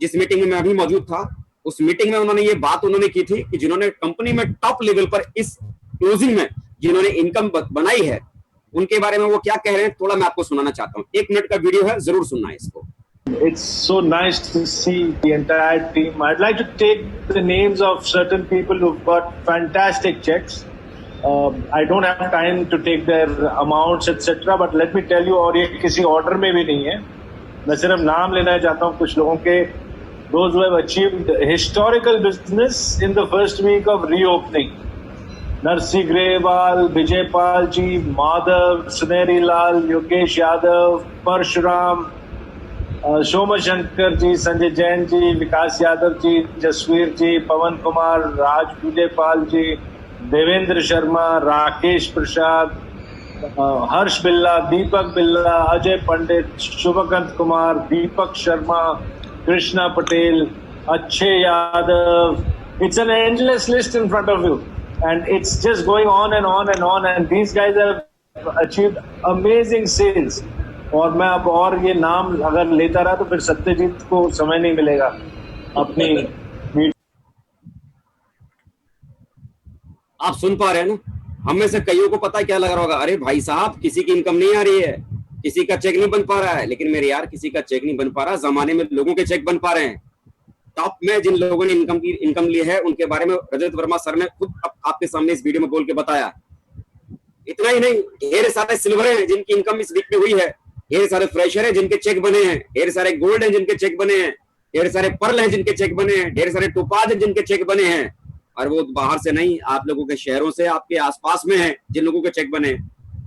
जिस मीटिंग में मैं भी मौजूद था। उस मीटिंग में उन्होंने ये बात की थी कि जिन्होंने कंपनी में टॉप लेवल पर इस क्लोजिंग में जिन्होंने इनकम बनाई है, उनके बारे में वो क्या कह रहे हैं, थोड़ा मैं आपको सुनाना चाहता हूँ। 1 मिनट का वीडियो है, जरूर सुनना है इसको। It's so nice to see the entire team. I'd like to take the names of certain people who've got fantastic checks. I don't have time to take their amounts, etc. But let me tell you, और ये किसी order में भी नहीं है, मैं सिर्फ नाम लेना चाहता हूँ कुछ लोगों के। Those who have achieved historical business in the first week of reopening. Narasimha Grewal, Vijaypal जी, माधव, सुनेरी लाल, योगेश यादव, परशुराम, सोमा शंकर जी, संजय जैन जी, विकास यादव जी, जसवीर जी, पवन कुमार, राज विजयपाल जी, देवेंद्र शर्मा, राकेश प्रसाद, हर्ष बिल्ला, दीपक बिल्ला, अजय पंडित, Shubhkant Kumar, Deepak Sharma, Krishna Patel, Akshay Yadav. It's an endless list in front of you, and it's just going on and on and on. And these guys have achieved amazing sales. और मैं अब और ये नाम अगर लेता रहा तो फिर सत्यजीत को समय नहीं मिलेगा अपनी आप सुन पा रहे हैं ना, हम में से कईयों को पता है क्या लग रहा होगा, अरे भाई साहब किसी की इनकम नहीं आ रही है, किसी का चेक नहीं बन पा रहा है। लेकिन मेरे यार, किसी का चेक नहीं बन पा रहा, जमाने में लोगों के चेक बन पा रहे हैं। टॉप में जिन लोगों ने इनकम ली है उनके बारे में रजत वर्मा सर ने खुद आपके सामने इस वीडियो में बोल के बताया। इतना ही नहीं, ढेर सारे सिल्वर हैं जिनकी इनकम इस वीक में हुई है, ढेर सारे फ्रेशर हैं जिनके चेक बने हैं, ढेर सारे गोल्ड हैं जिनके चेक बने हैं, ढेर सारे पर्ल हैं जिनके चेक बने हैं, ढेर सारे टोपाज हैं जिनके चेक बने हैं। और वो बाहर से नहीं, आप लोगों के शहरों से, आपके आसपास में है जिन लोगों के चेक बने।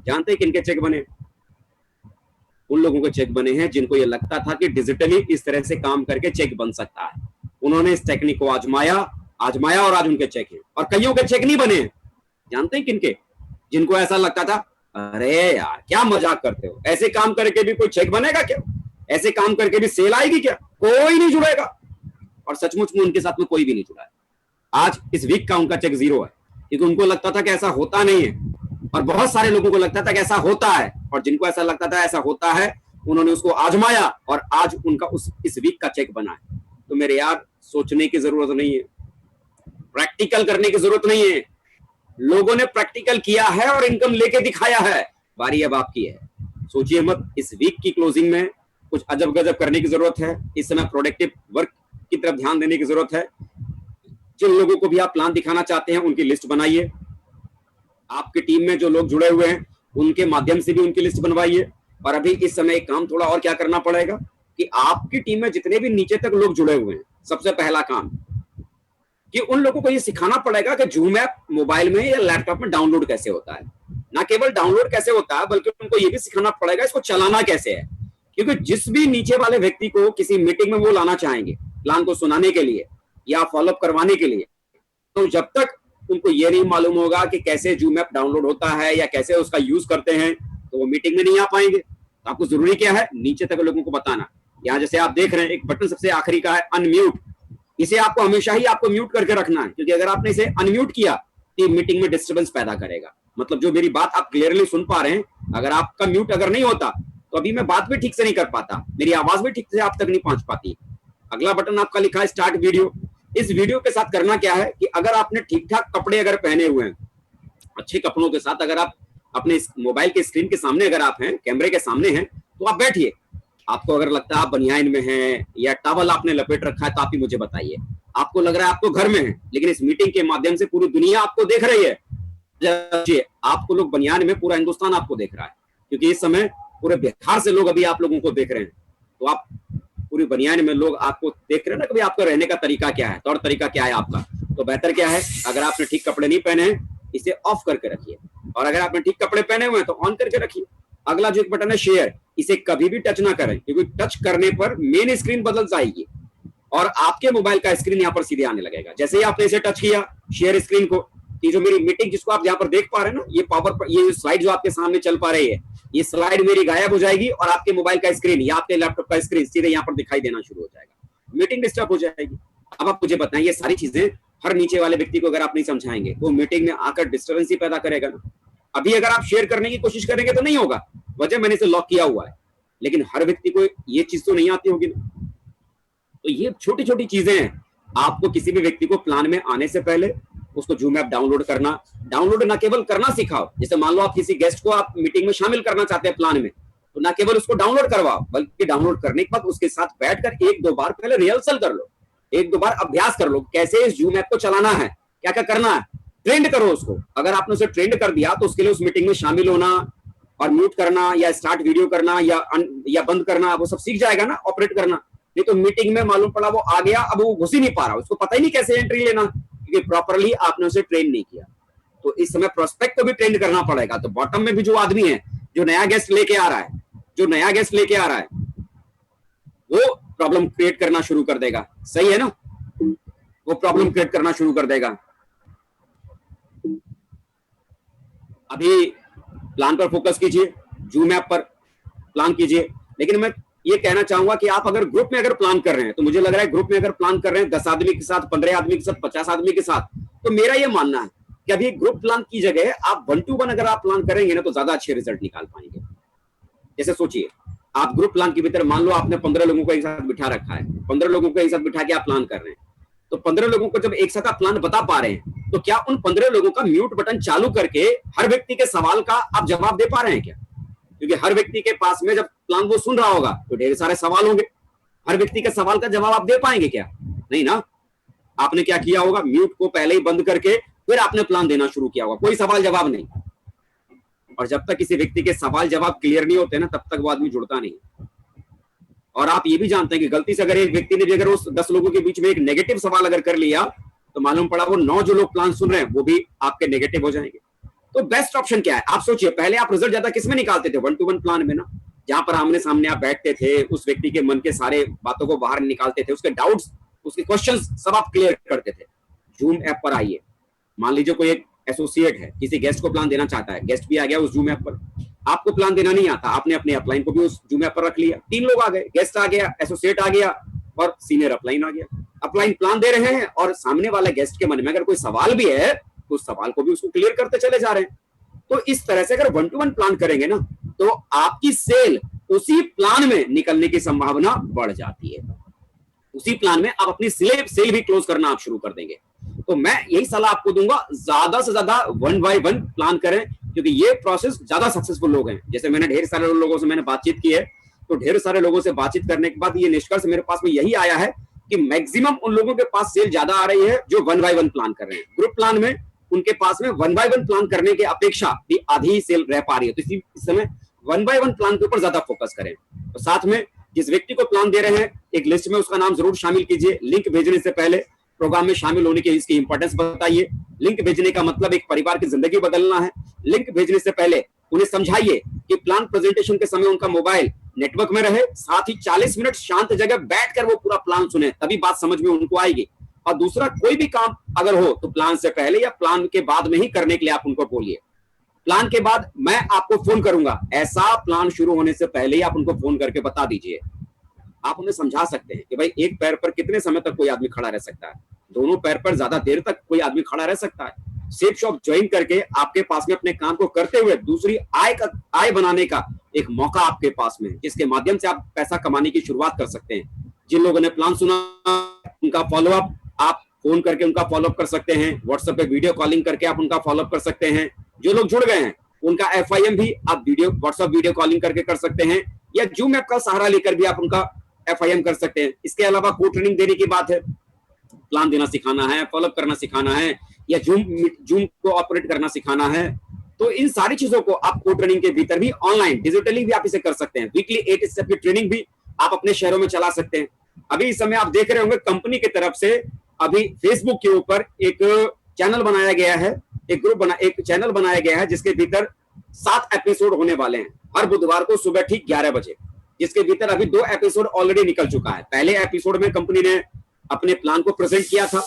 जानते हैं किनके चेक बने? उन लोगों के चेक बने हैं जिनको ये लगता था कि डिजिटली इस तरह से काम करके चेक बन सकता है। उन्होंने इस टेक्निक को आजमाया और आज उनके चेक हैं। और कईयों के चेक नहीं बने हैं। जानते हैं किनके? जिनको ऐसा लगता था, अरे यार क्या मजाक करते हो, ऐसे काम करके भी कोई चेक बनेगा क्या, ऐसे काम करके भी सेल आएगी क्या, कोई नहीं जुड़ेगा। और सचमुच में उनके साथ में कोई भी नहीं जुड़ा है। आज इस वीक का उनका चेक 0 है, क्योंकि उनको लगता था कि ऐसा होता नहीं है। और बहुत सारे लोगों को लगता था कि ऐसा होता है, और जिनको ऐसा लगता था ऐसा होता है, उन्होंने उसको आजमाया और आज उनका इस वीक का चेक बना है। तो मेरे यार, सोचने की जरूरत नहीं है, प्रैक्टिकल करने की जरूरत नहीं है। लोगों ने प्रैक्टिकल किया है और इनकम लेके दिखाया है, बारी अब आपकी है। सोचिए मत, इस वीक की क्लोजिंग में कुछ अजब गजब करने की जरूरत है। इस समय प्रोडक्टिव वर्क की तरफ ध्यान देने की जरूरत है। जिन लोगों को भी आप प्लान दिखाना चाहते हैं उनकी लिस्ट बनाइए। आपकी टीम में जो लोग जुड़े हुए हैं उनके माध्यम से भी उनकी लिस्ट बनवाइए। और अभी इस समय एक काम थोड़ा और क्या करना पड़ेगा कि आपकी टीम में जितने भी नीचे तक लोग जुड़े हुए हैं, सबसे पहला काम कि उन लोगों को ये सिखाना पड़ेगा कि जूम ऐप मोबाइल में या लैपटॉप में डाउनलोड कैसे होता है। ना केवल डाउनलोड कैसे होता है, बल्कि उनको ये भी सिखाना पड़ेगा इसको चलाना कैसे है। क्योंकि जिस भी नीचे वाले व्यक्ति को किसी मीटिंग में वो लाना चाहेंगे प्लान को सुनाने के लिए या फॉलोअप करवाने के लिए, तो जब तक उनको ये नहीं मालूम होगा कि कैसे जूम ऐप डाउनलोड होता है या कैसे उसका यूज करते हैं, तो वो मीटिंग में नहीं आ पाएंगे। तो आपको जरूरी क्या है, नीचे तक लोगों को बताना। यहाँ जैसे आप देख रहे हैं एक बटन सबसे आखिरी का है अनम्यूट, इसे आपको हमेशा ही आपको म्यूट करके रखना है, क्योंकि अगर आपने इसे अनम्यूट किया तो मीटिंग में डिस्टर्बेंस पैदा करेगा। मतलब जो मेरी बात आप क्लियरली सुन पा रहे हैं, अगर आपका म्यूट अगर नहीं होता तो अभी मैं बात भी ठीक से नहीं कर पाता, मेरी आवाज भी ठीक से आप तक नहीं पहुंच पाती। अगला बटन आपका लिखा है स्टार्ट वीडियो। इस वीडियो के साथ करना क्या है कि अगर आपने ठीक ठाक कपड़े अगर पहने हुए हैं, अच्छे कपड़ों के साथ अगर आप अपने मोबाइल के स्क्रीन के सामने अगर आप हैं, कैमरे के सामने हैं, तो आप बैठिए। आपको अगर लगता है आप बनियान में हैं या टॉवल आपने लपेट रखा है तो आप ही मुझे बताइए। आपको लग रहा है आपको घर में है, लेकिन इस मीटिंग के माध्यम से पूरी दुनिया आपको देख रही है। आपको लोग बनियान में, पूरा हिंदुस्तान आपको देख रहा है, क्योंकि इस समय पूरे बिहार से लोग अभी आप लोगों को देख रहे हैं। तो आप पूरी बनियान में लोग आपको देख रहे हैं ना, कभी आपका रहने का तरीका क्या है, तौर तरीका क्या है आपका। तो बेहतर क्या है, अगर आपने ठीक कपड़े नहीं पहने हैं इसे ऑफ करके रखिए, और अगर आपने ठीक कपड़े पहने हुए हैं तो ऑन करके रखिए। अगला जो एक बटन है शेयर, इसे कभी भी टच ना करें, क्योंकि टच करने पर मेन स्क्रीन बदल जाएगी और आपके मोबाइल का स्क्रीन यहाँ पर सीधे आने लगेगा। जैसे ही आपने इसे टच किया शेयर स्क्रीन को, ये जो मेरी मीटिंग जिसको आप यहाँ पर देख पा रहे हैं ना, ये पावर, ये स्लाइड जो आपके सामने चल पा रही है, ये स्लाइड मेरी गायब हो जाएगी और आपके मोबाइल का स्क्रीन या आपके लैपटॉप का स्क्रीन सीधे यहाँ पर दिखाई देना शुरू हो जाएगा। मीटिंग डिस्टर्ब हो जाएगी। अब आप मुझे बताएं, ये सारी चीजें हर नीचे वाले व्यक्ति को अगर आप नहीं समझाएंगे वो मीटिंग में आकर डिस्टर्बेंस ही पैदा करेगा ना। अभी अगर आप शेयर करने की कोशिश करेंगे तो नहीं होगा, वजह मैंने इसे लॉक किया हुआ है, लेकिन हर व्यक्ति को ये चीज तो नहीं आती होगी ना। तो ये छोटी छोटी चीजें हैं। आपको किसी भी व्यक्ति को प्लान में आने से पहले उसको जूम ऐप डाउनलोड करना, डाउनलोड ना केवल करना सिखाओ। जैसे मान लो आप किसी गेस्ट को आप मीटिंग में शामिल करना चाहते हैं प्लान में, तो ना केवल उसको डाउनलोड करवाओ, बल्कि डाउनलोड करने के बाद उसके साथ बैठकर 1-2 बार पहले रिहर्सल कर लो, 1-2 बार अभ्यास कर लो कैसे इस जूम ऐप को चलाना है, क्या क्या करना है, ट्रेंड करो उसको। अगर आपने उसे ट्रेंड कर दिया तो उसके लिए उस मीटिंग में शामिल होना और म्यूट करना या स्टार्ट वीडियो करना या बंद करना, वो सब सीख जाएगा ना, ऑपरेट करना। नहीं तो मीटिंग में मालूम पड़ा वो आ गया, अब वो घुस ही नहीं पा रहा, उसको पता ही नहीं कैसे एंट्री लेना, क्योंकि प्रॉपरली आपने उसे ट्रेन नहीं किया। तो इस समय प्रोस्पेक्ट को भी ट्रेंड करना पड़ेगा। तो बॉटम में भी जो आदमी है, जो नया गेस्ट लेके आ रहा है, वो प्रॉब्लम क्रिएट करना शुरू कर देगा। सही है ना, वो प्रॉब्लम क्रिएट करना शुरू कर देगा। अभी प्लान पर फोकस कीजिए, जूम ऐप पर प्लान कीजिए। लेकिन मैं ये कहना चाहूंगा कि आप अगर ग्रुप में अगर प्लान कर रहे हैं, तो मुझे लग रहा है ग्रुप में अगर प्लान कर रहे हैं 10 आदमी के साथ, 15 आदमी के साथ, 50 आदमी के साथ, तो मेरा ये मानना है कि अभी ग्रुप प्लान की जगह आप 1-to-1 अगर आप प्लान करेंगे ना तो ज्यादा अच्छे रिजल्ट निकाल पाएंगे। जैसे सोचिए, आप ग्रुप प्लान के भीतर मान लो आपने 15 लोगों को एक साथ बिठा रखा है, 15 लोगों को एक साथ बिठा के आप प्लान कर रहे हैं, तो 15 लोगों को जब एक साथ आप प्लान बता पा रहे हैं, तो क्या उन 15 लोगों का म्यूट बटन चालू करके हर व्यक्ति के सवाल का आप जवाब दे पा रहे हैं क्या? क्योंकि हर व्यक्ति के पास में जब प्लान वो सुन रहा होगा तो ढेर सारे सवाल होंगे, हर व्यक्ति के सवाल का जवाब आप दे पाएंगे क्या? नहीं ना। आपने क्या किया होगा, म्यूट को पहले ही बंद करके फिर आपने प्लान देना शुरू किया होगा, कोई सवाल जवाब नहीं। और जब तक किसी व्यक्ति के सवाल जवाब क्लियर नहीं होते ना, तब तक वो आदमी जुड़ता नहीं। और आप ये भी जानते हैं कि गलती से अगर एक व्यक्ति ने भी अगर उस 10 लोगों के बीच में एक नेगेटिव सवाल अगर कर लिया, तो मालूम पड़ा वो 9 जो लोग प्लान सुन रहे हैं वो भी आपके नेगेटिव हो जाएंगे। तो बेस्ट ऑप्शन क्या है? आप सोचिए, पहले आप रिजल्ट ज्यादा किसमें निकालते थे? 1-to-1 प्लान में ना, जहां पर आमने सामने आप बैठते थे, उस व्यक्ति के मन के सारे बातों को बाहर निकालते थे, उसके डाउट्स, उसके क्वेश्चंस सब आप क्लियर करते थे। जूम ऐप पर आइए, मान लीजिए कोई एक एसोसिएट है, किसी गेस्ट को प्लान देना चाहता है, गेस्ट भी आ गया उस जूम ऐप पर, आपको प्लान देना नहीं आता, आपने अपने अपलाइन को भी उस जूम ऐप पर रख लिया, 3 लोग आ गए, गेस्ट आ गया, एसोसिएट आ गया और सीनियर अपलाइन आ गया। अपलाइन प्लान दे रहे हैं और सामने वाले गेस्ट के मन में अगर कोई सवाल भी है तो उस सवाल को भी उसको क्लियर करते चले जा रहे हैं। तो इस तरह से अगर 1-to-1 प्लान करेंगे ना, तो आपकी सेल उसी प्लान में निकलने की संभावना बढ़ जाती है। उसी प्लान में आप अपनी सेल भी क्लोज करना आप शुरू कर देंगे। तो मैं यही सलाह आपको दूंगा, ज्यादा से ज्यादा 1 by 1 प्लान करें, क्योंकि ये प्रोसेस ज्यादा सक्सेसफुल लोग हैं। जैसे मैंने ढेर सारे लोगों से मैंने बातचीत की है, तो ढेर सारे लोगों से बातचीत करने के बाद ये निष्कर्ष मेरे पास में यही आया है कि मैक्सिमम उन लोगों के पास सेल ज्यादा आ रही है जो 1 by 1 प्लान कर रहे हैं। ग्रुप प्लान में उनके पास में 1 by 1 प्लान करने की अपेक्षा भी आधी ही सेल रह पा रही है। तो इस समय 1 by 1 प्लान के ऊपर ज्यादा फोकस करें। तो साथ में जिस व्यक्ति को प्लान दे रहे हैं, एक लिस्ट में उसका नाम जरूर शामिल कीजिए। लिंक भेजने से पहले प्रोग्राम में शामिल होने की इसकी इंपॉर्टेंस बताइए। लिंक भेजने का मतलब एक परिवार की जिंदगी बदलना है। लिंक भेजने से पहले उन्हें समझाइए कि प्लान प्रेजेंटेशन के समय उनका मोबाइल नेटवर्क में रहे, साथ ही 40 मिनट शांत जगह बैठकर वो पूरा प्लान सुने, तभी बात समझ में उनको आएगी। और दूसरा, कोई भी काम अगर हो तो प्लान से पहले या प्लान के बाद में ही करने के लिए आप उनको बोलिए। प्लान के बाद मैं आपको फोन करूंगा, ऐसा प्लान शुरू होने से पहले ही आप उनको फोन करके बता दीजिए। आप उन्हें समझा सकते हैं कि भाई एक पैर पर कितने समय तक कोई आदमी खड़ा रह सकता है, दोनों पैर पर ज्यादा देर तक कोई आदमी खड़ा रह सकता है। सेफ शॉप ज्वाइन करके आपके पास में अपने काम को करते हुए दूसरी आय बनाने का एक मौका आपके पास में है, जिसके माध्यम से आप पैसा कमाने की शुरुआत कर सकते हैं। जिन लोगों ने प्लान सुना, उनका फॉलोअप आप फोन करके उनका फॉलोअप कर सकते हैं, व्हाट्सएप पे वीडियो कॉलिंग करके आप उनका फॉलोअप कर सकते हैं। जो लोग जुड़ गए हैं उनका FIM भी आप व्हाट्सएप वीडियो कॉलिंग करके कर सकते हैं, या जूम ऐप का सहारा लेकर भी आप उनका FIM कर सकते हैं। इसके अलावा को ट्रेनिंग देने की बात है, प्लान देना सिखाना है, फॉलोअप करना सिखाना है, या जूम को ऑपरेट करना सिखाना है, तो इन सारी चीजों को आप को ट्रेनिंग के भीतर भी ऑनलाइन डिजिटली भी आप इसे कर सकते हैं। वीकली 8 स्टेप की ट्रेनिंग भी आप अपने शहरों में चला सकते हैं। अभी इस समय आप देख रहे होंगे कंपनी की तरफ से अभी फेसबुक के ऊपर एक चैनल बनाया गया है, एक चैनल बनाया गया है जिसके भीतर 7 एपिसोड होने वाले हैं हर बुधवार को सुबह ठीक 11 बजे, जिसके भीतर अभी 2 एपिसोड ऑलरेडी निकल चुका है। पहले एपिसोड में कंपनी ने अपने प्लान को प्रेजेंट किया था।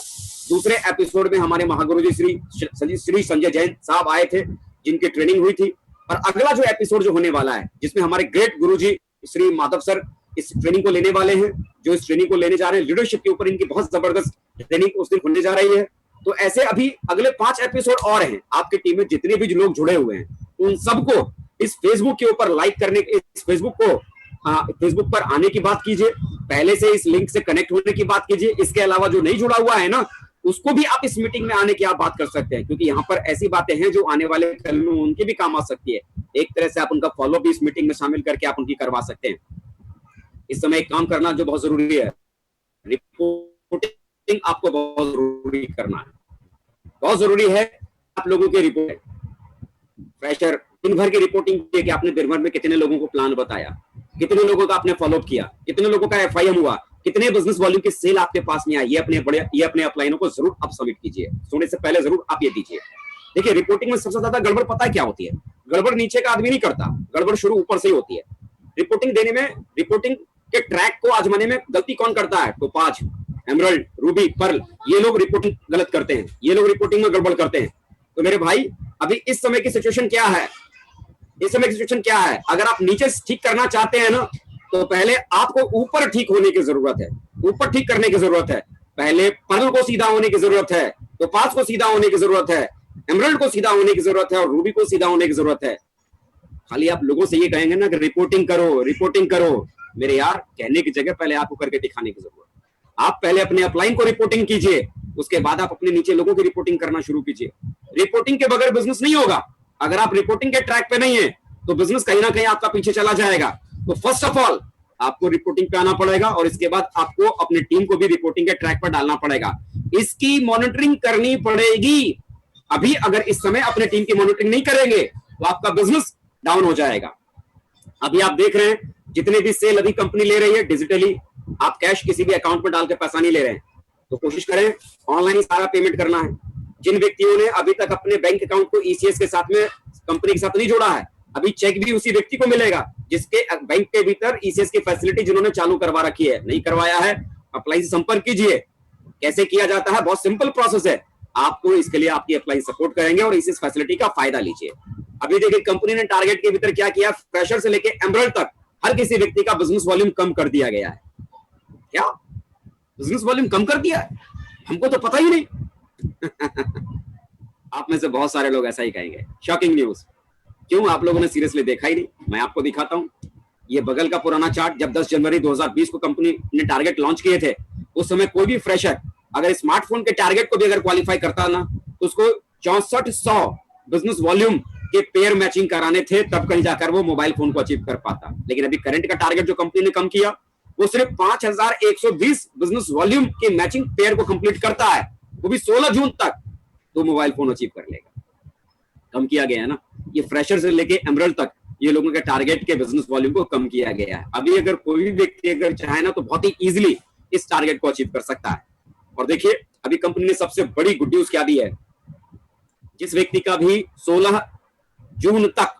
दूसरे एपिसोड में हमारे महागुरु जी श्री संजय जैन साहब आए थे, जिनकी ट्रेनिंग हुई थी। और अगला जो एपिसोड जो होने वाला है, जिसमें हमारे ग्रेट गुरु जी श्री माधव सर इस ट्रेनिंग को लेने वाले हैं, जो इस ट्रेनिंग को लेने जा रहे हैं, लीडरशिप के ऊपर इनकी बहुत जबरदस्त ट्रेनिंग उस दिन होने जा रही है। तो ऐसे अभी अगले 5 एपिसोड और हैं। आपकी टीम में जितने भी लोग जुड़े हुए हैं उन सबको इस फेसबुक के ऊपर लाइक करने, इस फेसबुक पर आने की बात कीजिए, पहले से इस लिंक से कनेक्ट होने की बात कीजिए। इसके अलावा जो नहीं जुड़ा हुआ है ना, उसको भी आप इस मीटिंग में आने की आप बात कर सकते हैं, क्योंकि यहाँ पर ऐसी बातें हैं जो आने वाले कल में उनके भी काम आ सकती है। एक तरह से आप उनका फॉलो भी इस मीटिंग में शामिल करके आप उनकी करवा सकते हैं। इस समय एक काम करना जो बहुत जरूरी है, रिपोर्टिंग आपको बहुत जरूरी करना है, बहुत जरूरी है। आप लोगों की रिपोर्ट फ्रेशर दिन भर की रिपोर्टिंग कि आपने दिन भर में कितने लोगों को प्लान बताया, कितने लोगों का आपने फॉलोअप किया, कितने लोगों का FIM हुआ, कितने बिजनेस वॉल्यूम की सेल आपके पास में आई। ये अपने अपलाइनों को जरूर आप सबमिट कीजिए, सोने से पहले जरूर आप ये दीजिए। देखिए, रिपोर्टिंग में सबसे ज्यादा गड़बड़ पता है क्या होती है? गड़बड़ नीचे का आदमी नहीं करता, गड़बड़ शुरू ऊपर से ही होती है। रिपोर्टिंग देने में, रिपोर्टिंग के ट्रैक को आजमाने में गलती कौन करता है? टोपाज, एमरल्ड, रूबी, पर्ल, ये लोग रिपोर्टिंग गलत करते हैं, ये लोग रिपोर्टिंग में गड़बड़ करते हैं। तो मेरे भाई, अभी इस समय की सिचुएशन क्या है? इस समय की सिचुएशन क्या है? अगर आप नीचे ठीक करना चाहते हैं ना, तो पहले आपको ऊपर ठीक होने की जरूरत है, ऊपर ठीक करने की जरूरत है। पहले पर्ल को सीधा होने की जरूरत है, टोपाज को सीधा होने की जरूरत है, एमराल्ड को सीधा होने की जरूरत है और रूबी को सीधा होने की जरूरत है। खाली आप लोगों से ये कहेंगे ना कि रिपोर्टिंग करो रिपोर्टिंग करो, मेरे यार कहने की जगह पहले आपको करके दिखाने की जरूरत है। आप पहले अपने अपलाइन को रिपोर्टिंग कीजिए, उसके बाद आप अपने नीचे लोगों की रिपोर्टिंग करना शुरू कीजिए। रिपोर्टिंग के बगैर बिजनेस नहीं होगा। अगर आप रिपोर्टिंग के ट्रैक पे नहीं है तो बिजनेस कहीं ना कहीं आपका पीछे चला जाएगा। तो फर्स्ट ऑफ ऑल आपको रिपोर्टिंग पे आना पड़ेगा और इसके बाद आपको अपनी टीम को भी रिपोर्टिंग के ट्रैक पर डालना पड़ेगा। इसकी मॉनिटरिंग करनी पड़ेगी। अभी अगर इस समय अपने टीम की मॉनिटरिंग नहीं करेंगे तो आपका बिजनेस डाउन हो जाएगा। अभी आप देख रहे हैं जितने भी सेल अभी कंपनी ले रही है डिजिटली, आप कैश किसी भी अकाउंट में डाल के पैसा नहीं ले रहे हैं, तो कोशिश करें ऑनलाइन ही सारा पेमेंट करना है। जिन व्यक्तियों ने अभी तक अपने बैंक अकाउंट को ईसीएस के साथ में कंपनी के साथ नहीं जोड़ा है, अभी चेक भी उसी व्यक्ति को मिलेगा जिसके बैंक के भीतर ईसीएस की फैसिलिटी जिन्होंने चालू करवा रखी है। नहीं करवाया है, अप्लाई से संपर्क कीजिए। कैसे किया जाता है, बहुत सिंपल प्रोसेस है। आपको इसके लिए आपकी अप्लाई सपोर्ट करेंगे और ईसीएस फैसिलिटी का फायदा लीजिए। अभी देखिए कंपनी ने टारगेट के भीतर क्या किया, फ्रेशर से लेके एमराल्ड तक हर किसी व्यक्ति का बिजनेस वॉल्यूम कम कर दिया गया है। क्या बिजनेस वॉल्यूम कम कर दिया है? हमको तो पता ही नहीं। आप में से बहुत सारे लोग ऐसा ही कहेंगे। Shocking news. क्यों? आप लोगों ने सीरियसली देखा ही नहीं। मैं आपको दिखाता हूं, ये बगल का पुराना चार्ट। जब 10 जनवरी 2020 को कंपनी ने टारगेट लॉन्च किए थे, उस समय कोई भी फ्रेशर अगर स्मार्टफोन के टारगेट को भी अगर क्वालिफाई करता ना, तो उसको 6400 बिजनेस वॉल्यूम के पेयर मैचिंग कराने थे, तब कहीं जाकर वो मोबाइल फोन को अचीव कर पाता। लेकिन अभी करंट का टारगेट जो कंपनी ने कम किया, वो सिर्फ 5120 बिजनेस वॉल्यूम के मैचिंग पेयर को कंप्लीट करता है, वो भी 16 जून तक, तो मोबाइल फोन अचीव कर लेगा। कम किया गया है ना। ये फ्रेशर से लेके एमराल्ड तक ये लोगों के टारगेट के बिजनेस वॉल्यूम को कम किया गया है। अभी अगर कोई भी व्यक्ति अगर चाहे ना, तो बहुत ही इजीली इस टारगेट को अचीव कर सकता है। और देखिए अभी कंपनी ने सबसे बड़ी गुड न्यूज क्या दी है, जिस व्यक्ति का भी 16 जून तक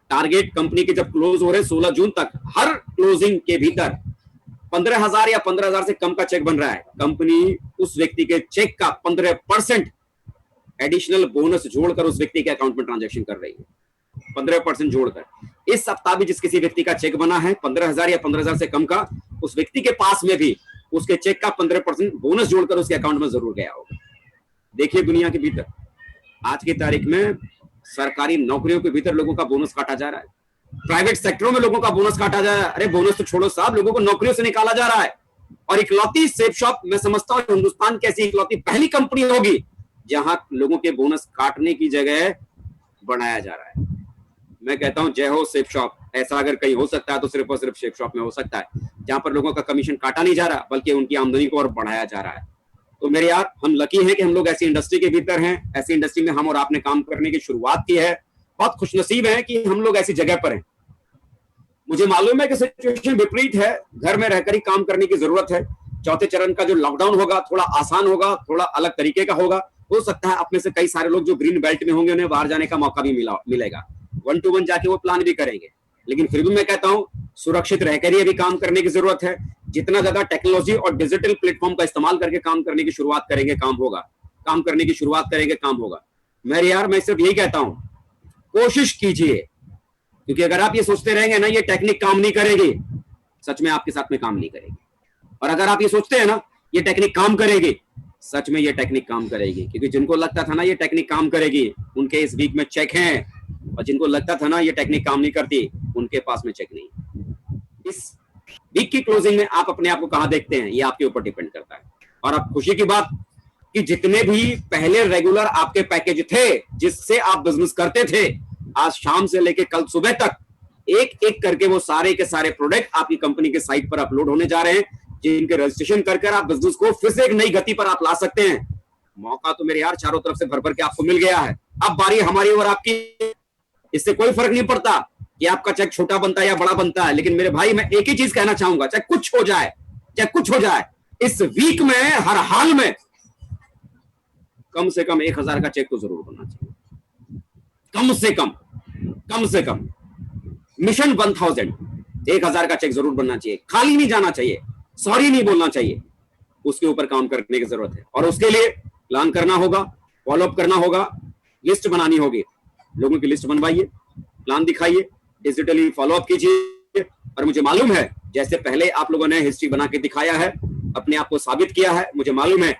टारगेट कंपनी के जब क्लोज हो रहे 16 जून तक, हर क्लोजिंग के भीतर 15,000 या 15,000 से कम का चेक बन रहा है, कंपनी उस व्यक्ति के चेक का 15% एडिशनल बोनस जोड़कर उस व्यक्ति के अकाउंट में ट्रांजैक्शन कर रही है। 15% जोड़कर। इस सप्ताह भी जिस किसी व्यक्ति का चेक बना है 15,000 या 15,000 से कम का, उस व्यक्ति के पास में भी उसके चेक का 15% बोनस जोड़कर उसके अकाउंट में जरूर गया होगा। देखिए दुनिया के भीतर आज की तारीख में सरकारी नौकरियों के भीतर लोगों का बोनस काटा जा रहा है, प्राइवेट सेक्टरों में लोगों का बोनस काटा जा रहा है। अरे बोनस तो छोड़ो साहब, लोगों को नौकरियों से निकाला जा रहा है। और इकलौती सेफ शॉप, मैं समझता हूं हिंदुस्तान की ऐसी इकलौती पहली कंपनी होगी जहां लोगों के बोनस काटने की जगह बढ़ाया जा रहा है। मैं कहता हूं जय हो सेफ शॉप। ऐसा अगर कहीं हो सकता है तो सिर्फ और सिर्फ सेफ शॉप में हो सकता है, जहां पर लोगों का कमीशन काटा नहीं जा रहा बल्कि उनकी आमदनी को और बढ़ाया जा रहा है। तो मेरे यार, हम लकी हैं कि हम लोग ऐसी इंडस्ट्री के भीतर हैं। ऐसी इंडस्ट्री में हम और आपने काम करने की शुरुआत की है। बहुत खुशनसीब है कि हम लोग ऐसी जगह पर हैं। मुझे मालूम है कि सिचुएशन विपरीत है, घर में रहकर ही काम करने की जरूरत है। चौथे चरण का जो लॉकडाउन होगा थोड़ा आसान होगा, थोड़ा अलग तरीके का होगा। हो सकता है अपने से कई सारे लोग जो ग्रीन बेल्ट में होंगे उन्हें बाहर जाने का मौका भी मिलेगा, 1 to 1 जाके वो प्लान भी करेंगे। लेकिन फिर भी मैं कहता हूं सुरक्षित रहकर ही अभी काम करने की जरूरत है। जितना ज्यादा टेक्नोलॉजी और डिजिटल प्लेटफॉर्म का इस्तेमाल करके काम करने की शुरुआत करेंगे, काम होगा। काम करने की शुरुआत करेंगे, काम होगा। मेरे यार, मैं सिर्फ यही कहता हूं, कोशिश कीजिए। क्योंकि अगर आप ये सोचते रहेंगे ना ये टेक्निक काम नहीं करेगी, सच में आपके साथ में काम नहीं करेगी। और अगर आप ये सोचते हैं ना ये टेक्निक काम करेगी, सच में ये टेक्निक काम करेगी। क्योंकि जिनको लगता था ना ये टेक्निक काम करेगी, उनके इस वीक में चेक हैं। और जिनको लगता था ना ये टेक्निक काम नहीं करती, उनके पास में चेक नहीं। इस वीक की क्लोजिंग में आप अपने आप को कहां देखते हैं, ये आपके ऊपर डिपेंड करता है। और अब खुशी की बात कि जितने भी पहले रेगुलर आपके पैकेज थे जिससे आप बिजनेस करते थे, आज शाम से लेके कल सुबह तक एक एक करके वो सारे के सारे प्रोडक्ट आपकी कंपनी के साइट पर अपलोड होने जा रहे हैं, जिनके रजिस्ट्रेशन कर आप बिजनेस को फिर से एक नई गति पर आप ला सकते हैं। मौका तो मेरे यार चारों तरफ से भर भर के आपको मिल गया है। अब बारी हमारी और आपकी। इससे कोई फर्क नहीं पड़ता कि आपका चेक छोटा बनता है या बड़ा बनता है। लेकिन मेरे भाई, मैं एक ही चीज कहना चाहूंगा, चाहे कुछ हो जाए, चाहे कुछ हो जाए, इस वीक में हर हाल में कम से कम 1000 का चेक तो जरूर बनना चाहिए। कम से कम मिशन 1000, 1000 का चेक जरूर बनना चाहिए। खाली नहीं जाना चाहिए, सॉरी नहीं बोलना चाहिए। उसके ऊपर काम करने की जरूरत है। और उसके लिए प्लान करना होगा, फॉलोअप करना होगा, लिस्ट बनानी होगी। लोगों की लिस्ट बनवाइए, प्लान दिखाइए, डिजिटली फॉलोअप कीजिए। और मुझे मालूम है जैसे पहले आप लोगों ने हिस्ट्री बना के दिखाया है, अपने आप को साबित किया है, मुझे मालूम है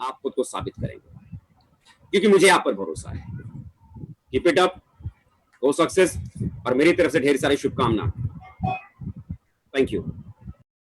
आप खुद को साबित करेंगे। क्योंकि मुझे आप पर भरोसा है। Keep it up, go success, और मेरी तरफ से ढेर सारी शुभकामना। Thank you.